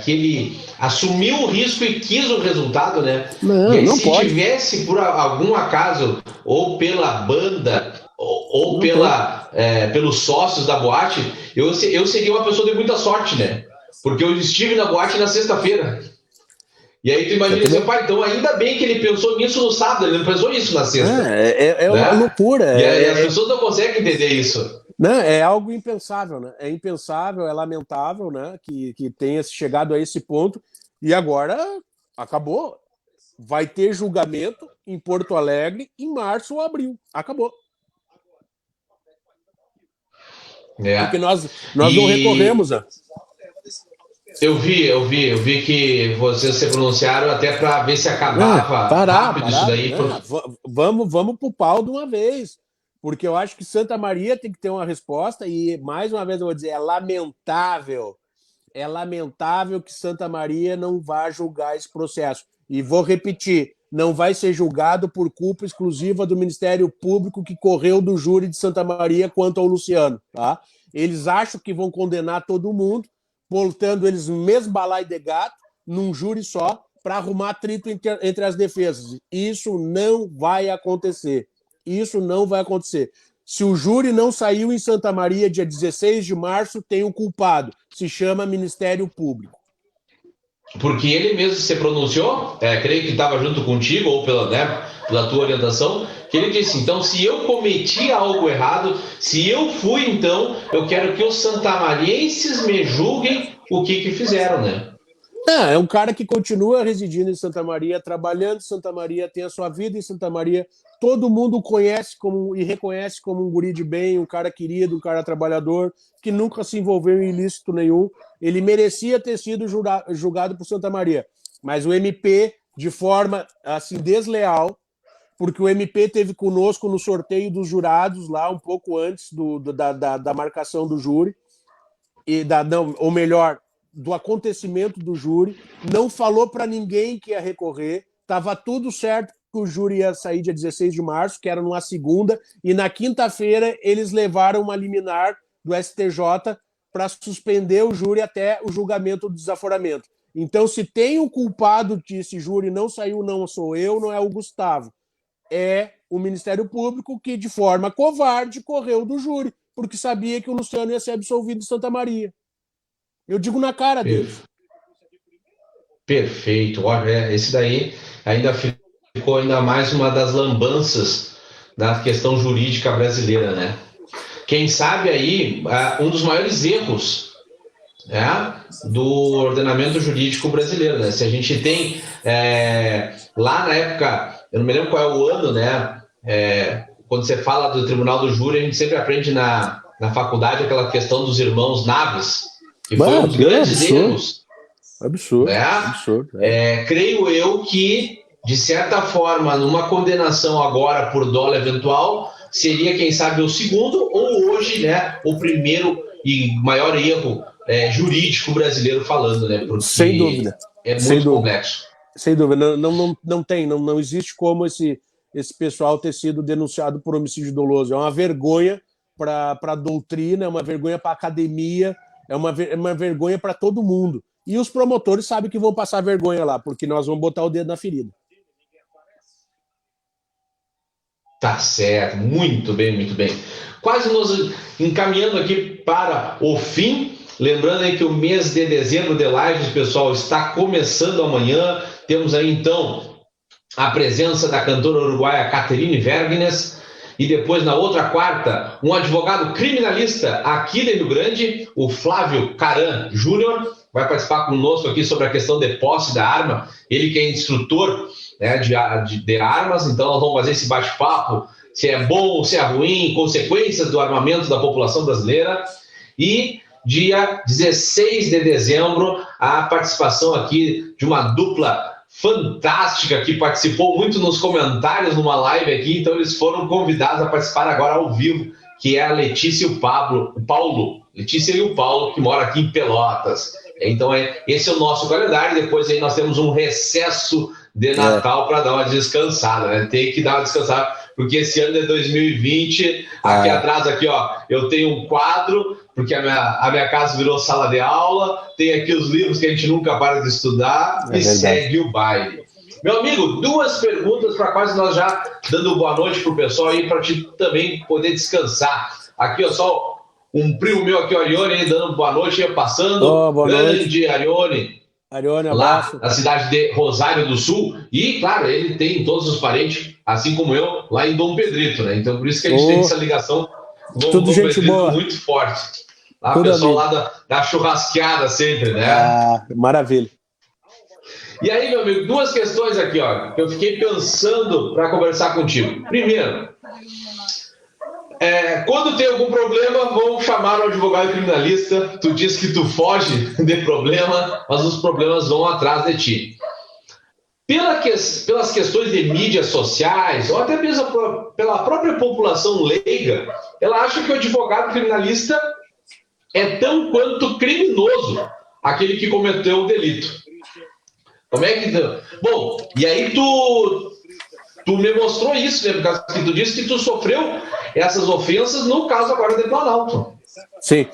que ele assumiu o risco e quis o resultado, né? E aí, se tivesse por algum acaso, ou pela banda, ou pelos sócios da boate, eu seria uma pessoa de muita sorte, né? Porque eu estive na boate na sexta-feira. E aí tu imagina assim, pai, então ainda bem que ele pensou nisso no sábado, ele não pensou isso na sexta. É uma loucura. E as pessoas não conseguem entender isso. Não, é algo impensável, né? É impensável, é lamentável, né? Que tenha chegado a esse ponto. E agora acabou. Vai ter julgamento em Porto Alegre em março ou abril. Acabou. Porque nós não recorremos, né? Eu vi que vocês se pronunciaram até para ver se acabava rápido isso daí. Vamos pro pau de uma vez. Porque eu acho que Santa Maria tem que ter uma resposta e, mais uma vez, eu vou dizer, é lamentável que Santa Maria não vá julgar esse processo. E vou repetir, não vai ser julgado por culpa exclusiva do Ministério Público que correu do júri de Santa Maria quanto ao Luciano. Tá? Eles acham que vão condenar todo mundo, botando eles no mesmo balaio de gato, num júri só, para arrumar atrito entre as defesas. Isso não vai acontecer. Isso não vai acontecer. Se o júri não saiu em Santa Maria dia 16 de março, tem um culpado. Se chama Ministério Público. Porque ele mesmo se pronunciou, creio que estava junto contigo, ou pela tua orientação, que ele disse, então, se eu cometi algo errado, se eu fui, então, eu quero que os santamarienses me julguem o que fizeram, né? É um cara que continua residindo em Santa Maria, trabalhando em Santa Maria, tem a sua vida em Santa Maria, todo mundo conhece e reconhece como um guri de bem, um cara querido, um cara trabalhador, que nunca se envolveu em ilícito nenhum. Ele merecia ter sido julgado por Santa Maria, mas o MP, de forma assim deslleal, porque o MP teve conosco no sorteio dos jurados lá um pouco antes da marcação do júri, ou melhor, do acontecimento do júri, não falou para ninguém que ia recorrer, estava tudo certo que o júri ia sair dia 16 de março, que era numa segunda, e na quinta-feira eles levaram uma liminar do STJ para suspender o júri até o julgamento do desaforamento. Então, se tem um culpado que esse júri não saiu, não sou eu, não é o Gustavo, é o Ministério Público que, de forma covarde, correu do júri, porque sabia que o Luciano ia ser absolvido em Santa Maria. Eu digo na cara dele. Perfeito. Olha, esse daí ainda ficou ainda mais uma das lambanças da questão jurídica brasileira, né? Quem sabe aí um dos maiores erros, né, do ordenamento jurídico brasileiro, né? Se a gente tem lá na época, eu não me lembro qual é o ano, né? Quando você fala do Tribunal do Júri, a gente sempre aprende na faculdade aquela questão dos irmãos Naves, que foi um dos grandes erros. Absurdo. Né? Absurdo. Creio eu que, de certa forma, numa condenação agora por dolo eventual, seria, quem sabe, o segundo, ou hoje, né, o primeiro e maior erro jurídico brasileiro falando, né? Porque sem dúvida. É muito complexo. Sem dúvida. Não existe como esse pessoal ter sido denunciado por homicídio doloso. É uma vergonha para a doutrina, é uma vergonha para a academia, é uma vergonha para todo mundo. E os promotores sabem que vão passar vergonha lá, porque nós vamos botar o dedo na ferida. Tá certo, muito bem, muito bem. Quase nos encaminhando aqui para o fim. Lembrando aí que o mês de dezembro de lives, pessoal, está começando amanhã. Temos aí, então, a presença da cantora uruguaia Caterine Vergnes. E depois, na outra quarta, um advogado criminalista aqui de Rio Grande, o Flávio Caran Júnior, vai participar conosco aqui sobre a questão de posse da arma. Ele que é instrutor, né, de armas, então nós vamos fazer esse bate-papo, se é bom, se é ruim, consequências do armamento da população brasileira. E dia 16 de dezembro, a participação aqui de uma dupla fantástica que participou muito nos comentários numa live aqui, então eles foram convidados a participar agora ao vivo, que é a Letícia e o Paulo. Letícia e o Paulo, que mora aqui em Pelotas. Então esse é o nosso calendário. Depois aí nós temos um recesso de Natal para dar uma descansada, né? Tem que dar uma descansada, porque esse ano é 2020, aqui atrás, aqui, ó, eu tenho um quadro, porque a minha casa virou sala de aula, tem aqui os livros que a gente nunca para de estudar, e verdade. Segue o baile. Meu amigo, 2 perguntas para quase nós já dando boa noite pro pessoal aí, para te também poder descansar. Aqui, ó, só um primo meu aqui, o Arione, dando boa noite, passando. Grande noite. Arione, lá na cidade de Rosário do Sul, e claro, ele tem todos os parentes, assim como eu, lá em Dom Pedrito, né? Então por isso que a gente tem essa ligação com Dom Pedrito boa. Muito forte. Lá o pessoal lá da churrasqueada sempre, né? Maravilha. E aí, meu amigo, 2 questões aqui, ó, que eu fiquei pensando para conversar contigo. Primeiro, quando tem algum problema, vamos chamar o advogado criminalista. Tu diz que tu foge de problema, mas os problemas vão atrás de ti. Pelas questões de mídias sociais, ou até mesmo pela própria população leiga, ela acha que o advogado criminalista é tão quanto criminoso aquele que cometeu o delito. Como é que... Bom, e aí tu me mostrou isso, né? Porque tu disse que tu sofreu essas ofensas no caso agora de Planalto. Sim,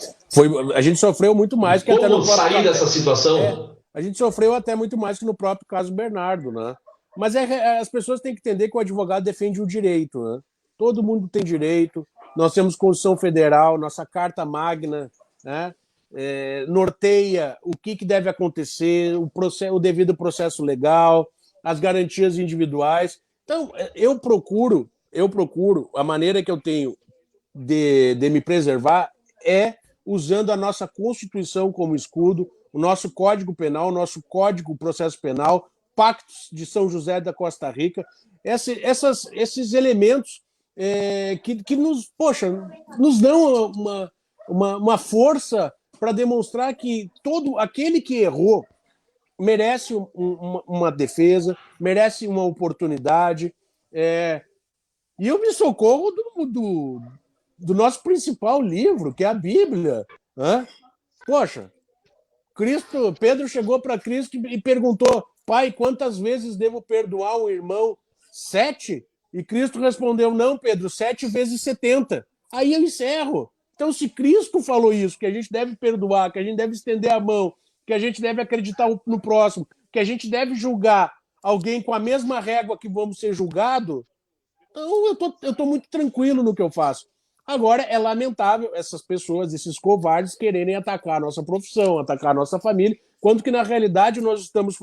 A gente sofreu muito mais que até Como no próprio sair dessa situação? A gente sofreu até muito mais que no próprio caso Bernardo, né? Mas as pessoas têm que entender que o advogado defende o direito, né? Todo mundo tem direito. Nós temos Constituição Federal, nossa Carta Magna, né? Norteia o que deve acontecer, o devido processo legal, as garantias individuais. Então, eu procuro, a maneira que eu tenho de me preservar é usando a nossa Constituição como escudo, o nosso Código Penal, o nosso Código Processo Penal, Pactos de São José da Costa Rica, esses elementos que nos dão uma força para demonstrar que todo aquele que errou merece uma defesa, merece uma oportunidade. E eu me socorro do nosso principal livro, que é a Bíblia. Né? Poxa, Pedro chegou para Cristo e perguntou: Pai, quantas vezes devo perdoar um irmão? 7? E Cristo respondeu: não, Pedro, 7 vezes 70. Aí eu encerro. Então, se Cristo falou isso, que a gente deve perdoar, que a gente deve estender a mão, que a gente deve acreditar no próximo, que a gente deve julgar alguém com a mesma régua que vamos ser julgados, então eu estou muito tranquilo no que eu faço. Agora, é lamentável essas pessoas, esses covardes, quererem atacar a nossa profissão, atacar a nossa família, quando que, na realidade, nós estamos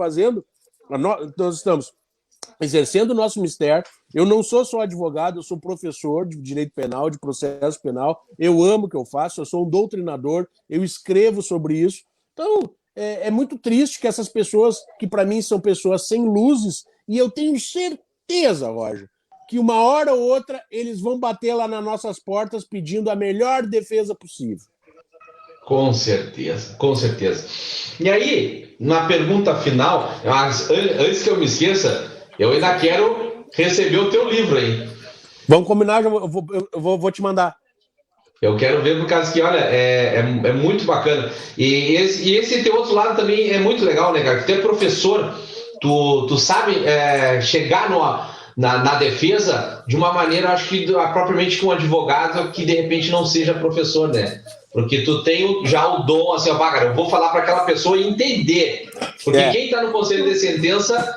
exercendo o nosso mistério. Eu não sou só advogado, eu sou professor de direito penal, de processo penal. Eu amo o que eu faço, eu sou um doutrinador, eu escrevo sobre isso. Então, é muito triste que essas pessoas, que para mim são pessoas sem luzes, e eu tenho certeza, Roger, que uma hora ou outra eles vão bater lá nas nossas portas pedindo a melhor defesa possível. Com certeza, com certeza. E aí, na pergunta final, antes que eu me esqueça, eu ainda quero receber o teu livro aí. Vamos combinar, eu vou te mandar. Eu quero ver, por causa que, olha, é muito bacana. E esse teu outro lado também é muito legal, né, cara? Tu é professor, tu sabe chegar na defesa de uma maneira, acho que propriamente com um advogado que de repente não seja professor, né? Porque tu tem já o dom, assim, cara, eu vou falar para aquela pessoa e entender. Porque quem está no conselho de sentença,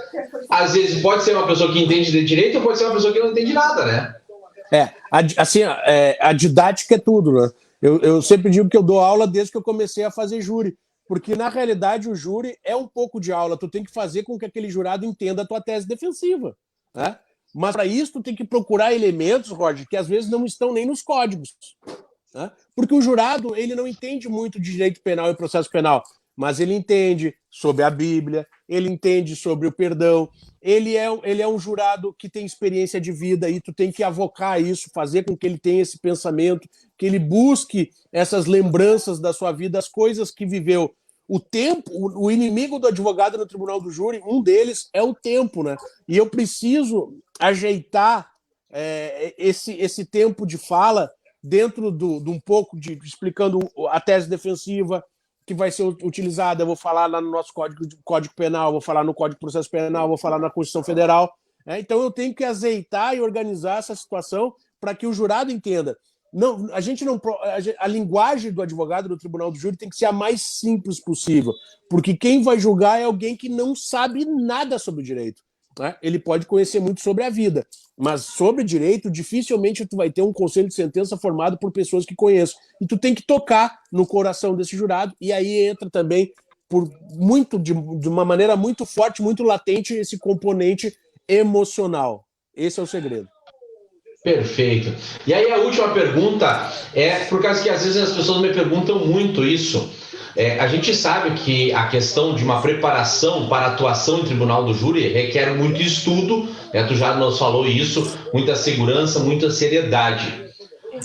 às vezes pode ser uma pessoa que entende de direito ou pode ser uma pessoa que não entende nada, né? A didática é tudo, né? Eu sempre digo que eu dou aula desde que eu comecei a fazer júri, porque na realidade o júri é um pouco de aula, tu tem que fazer com que aquele jurado entenda a tua tese defensiva, né? Mas para isso tu tem que procurar elementos, Roger, que às vezes não estão nem nos códigos, né? Porque o jurado ele não entende muito de direito penal e processo penal, mas ele entende sobre a Bíblia, ele entende sobre o perdão, ele é um jurado que tem experiência de vida e tu tem que avocar isso, fazer com que ele tenha esse pensamento, que ele busque essas lembranças da sua vida, as coisas que viveu. O tempo, o inimigo do advogado no tribunal do júri, um deles é o tempo, né? E eu preciso ajeitar esse tempo de fala dentro de um pouco de explicando a tese defensiva que vai ser utilizada. Eu vou falar lá no nosso Código Penal, vou falar no Código de Processo Penal, vou falar na Constituição Federal. Então eu tenho que azeitar e organizar essa situação para que o jurado entenda. Não, a linguagem do advogado do tribunal do júri tem que ser a mais simples possível, porque quem vai julgar é alguém que não sabe nada sobre o direito, né? Ele pode conhecer muito sobre a vida, mas sobre direito dificilmente tu vai ter um conselho de sentença formado por pessoas que conheçam, e tu tem que tocar no coração desse jurado, e aí entra também de uma maneira muito forte, muito latente, esse componente emocional. Esse é o segredo. Perfeito. E aí a última pergunta por causa que às vezes as pessoas me perguntam muito isso. A gente sabe que a questão de uma preparação para atuação em tribunal do júri requer muito estudo, tu já nos falou isso, muita segurança, muita seriedade.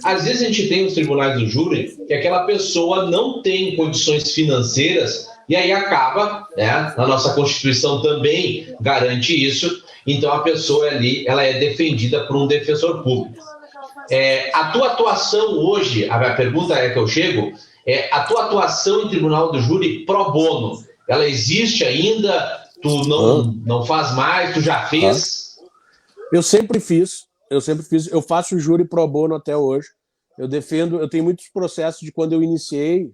Às vezes a gente tem nos tribunais do júri que aquela pessoa não tem condições financeiras e aí acaba, na nossa Constituição também garante isso, então a pessoa ali ela é defendida por um defensor público. A tua atuação hoje, a pergunta que eu chego, a tua atuação em tribunal do júri pro bono, ela existe ainda? Tu não faz mais? Tu já fez? Eu sempre fiz, eu faço júri pro bono até hoje. Eu tenho muitos processos de quando eu iniciei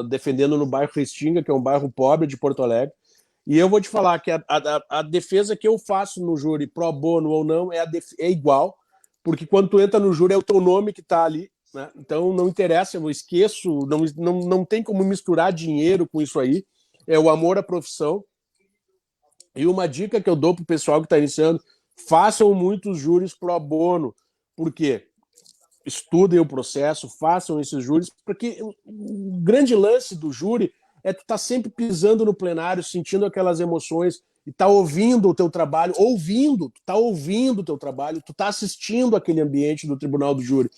defendendo no bairro Restinga, que é um bairro pobre de Porto Alegre, e eu vou te falar que a defesa que eu faço no júri, pro bono ou não, é igual, porque quando tu entra no júri é o teu nome que está ali, né? Então não interessa, eu esqueço, não tem como misturar dinheiro com isso aí, é o amor à profissão. E uma dica que eu dou para o pessoal que está iniciando, façam muitos júris pro bono, por quê? Estudem o processo, façam esses júris, porque o grande lance do júri é tu estar sempre pisando no plenário, sentindo aquelas emoções e tá ouvindo o teu trabalho, tu tá assistindo aquele ambiente do tribunal do júri.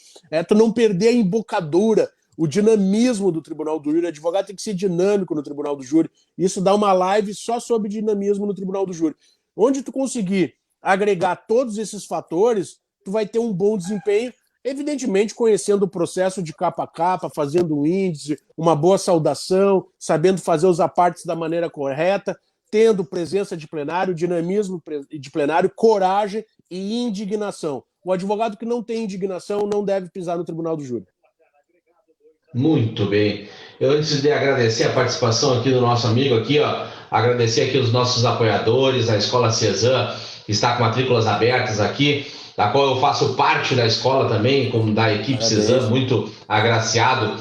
Tu não perder a embocadura, o dinamismo do tribunal do júri. O advogado tem que ser dinâmico no tribunal do júri. Isso dá uma live só sobre dinamismo no tribunal do júri. Onde tu conseguir agregar todos esses fatores, tu vai ter um bom desempenho, evidentemente conhecendo o processo de capa a capa, fazendo um índice, uma boa saudação, sabendo fazer os apartes da maneira correta, tendo presença de plenário, dinamismo de plenário, coragem e indignação. O advogado que não tem indignação não deve pisar no tribunal do júri. Muito bem. Eu, antes de agradecer a participação aqui do nosso amigo aqui, ó, agradecer aqui os nossos apoiadores, a Escola Cezan, que está com matrículas abertas aqui, da qual eu faço parte da escola também, como da equipe Cezan, muito agraciado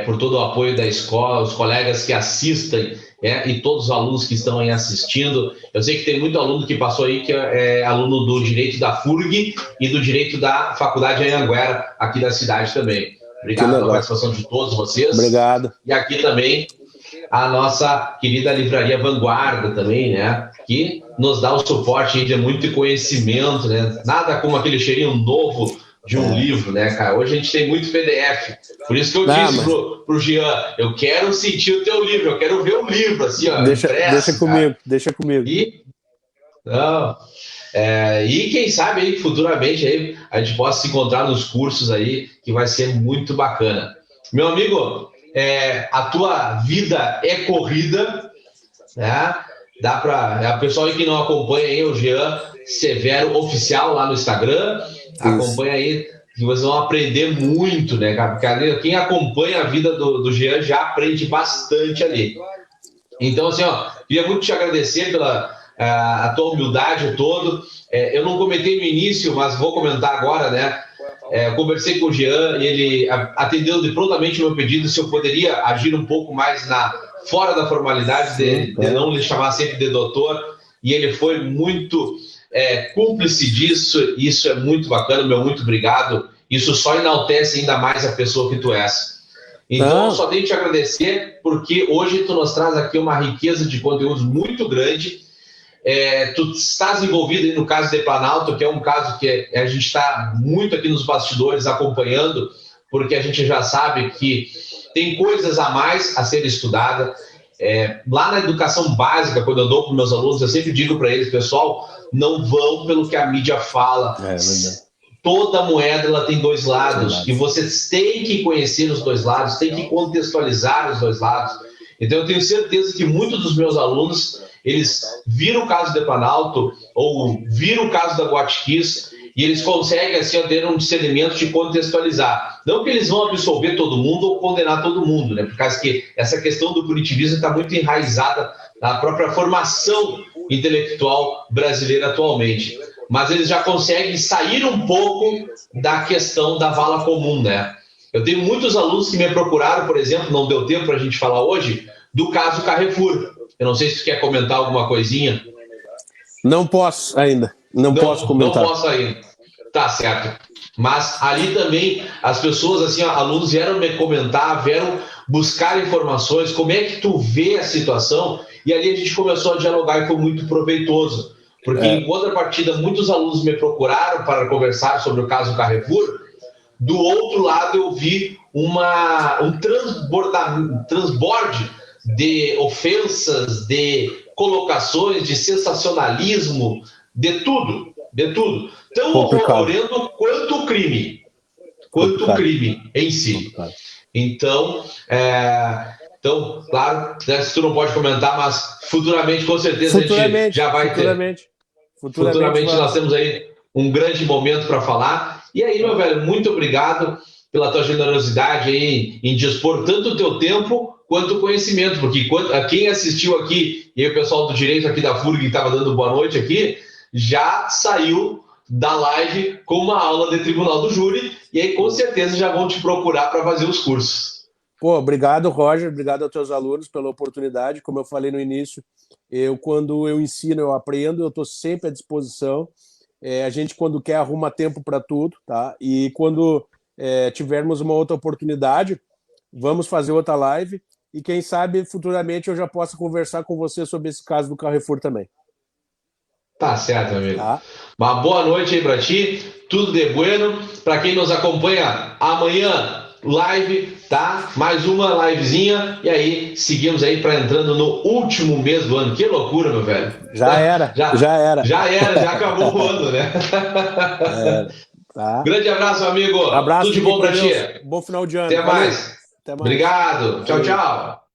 por todo o apoio da escola, os colegas que assistem e todos os alunos que estão aí assistindo. Eu sei que tem muito aluno que passou aí, que é aluno do Direito da FURG e do Direito da Faculdade Anhanguera, aqui da cidade também. Obrigado pela participação de todos vocês. Obrigado. E aqui também a nossa querida Livraria Vanguarda também, né? Que nos dá o suporte de muito conhecimento, né? Nada como aquele cheirinho novo de um livro, né, cara? Hoje a gente tem muito PDF. Por isso que eu disse pro Jean, eu quero sentir o teu livro, eu quero ver o livro, assim, ó. Deixa comigo. E quem sabe aí, futuramente aí, a gente possa se encontrar nos cursos aí, que vai ser muito bacana. Meu amigo, a tua vida é corrida, né? Dá para a pessoal aí que não acompanha aí o Jean Severo Oficial lá no Instagram, acompanha aí, que vocês vão aprender muito, né, cara? Porque quem acompanha a vida do Jean já aprende bastante ali. Então, assim, ó, queria muito te agradecer pela a tua humildade todo. Eu não comentei no início, mas vou comentar agora, né? Eu conversei com o Jean e ele atendeu prontamente o meu pedido se eu poderia agir um pouco mais fora da formalidade de não lhe chamar sempre de doutor, e ele foi muito cúmplice disso. Isso é muito bacana, meu muito obrigado. Isso só enaltece ainda mais a pessoa que tu és. Então, eu só tenho que te agradecer, porque hoje tu nos traz aqui uma riqueza de conteúdos muito grande. Tu estás envolvido aí no caso de Planalto, que é um caso que a gente está muito aqui nos bastidores acompanhando, porque a gente já sabe que tem coisas a mais a ser estudada. Lá na educação básica, quando eu dou para meus alunos, eu sempre digo para eles, pessoal, não vão pelo que a mídia fala. Toda moeda ela tem dois lados, e vocês têm que conhecer os dois lados, têm que contextualizar os dois lados. Então eu tenho certeza que muitos dos meus alunos, eles viram o caso de Planalto ou viram o caso da Guatkiss, e eles conseguem assim ter um discernimento de contextualizar. Não que eles vão absolver todo mundo ou condenar todo mundo, né? Por causa que essa questão do punitivismo está muito enraizada na própria formação intelectual brasileira atualmente. Mas eles já conseguem sair um pouco da questão da vala comum, né? Eu tenho muitos alunos que me procuraram, por exemplo, não deu tempo para a gente falar hoje, do caso Carrefour. Eu não sei se tu quer comentar alguma coisinha. Não posso ainda. Não posso comentar. Não posso ainda. Tá certo. Mas ali também as pessoas, assim, alunos vieram me comentar, vieram buscar informações, como é que tu vê a situação, e ali a gente começou a dialogar e foi muito proveitoso. Porque em contrapartida, muitos alunos me procuraram para conversar sobre o caso Carrefour. Do outro lado, eu vi um transborde de ofensas, de colocações, de sensacionalismo, de tudo. Tão horrorendo quanto o crime. O crime em si. Então, claro, se tu não pode comentar, mas futuramente, com certeza, a gente já vai ter. Futuramente nós temos aí um grande momento para falar. E aí, meu velho, muito obrigado pela tua generosidade aí em dispor tanto o teu tempo quanto o conhecimento, porque quem assistiu aqui, e aí o pessoal do direito aqui da FURG que estava dando boa noite aqui, já saiu da live com uma aula de tribunal do júri, e aí com certeza já vão te procurar para fazer os cursos. Pô, obrigado, Roger, obrigado aos teus alunos pela oportunidade. Como eu falei no início, quando eu ensino, eu aprendo, eu estou sempre à disposição. A gente, quando quer, arruma tempo para tudo, tá? E quando tivermos uma outra oportunidade, vamos fazer outra live, e quem sabe futuramente eu já possa conversar com você sobre esse caso do Carrefour também. Tá certo, amigo. Tá? Uma boa noite aí pra ti, tudo de bueno. Pra quem nos acompanha amanhã, live, tá? Mais uma livezinha, e aí seguimos aí para entrando no último mês do ano. Que loucura, meu velho. Já era. Já acabou o ano, né? Tá. Grande abraço, amigo. Abraço, tudo de bom pra ti. Bom final de ano. Até mais. Até mais. Obrigado. Tchau, tchau.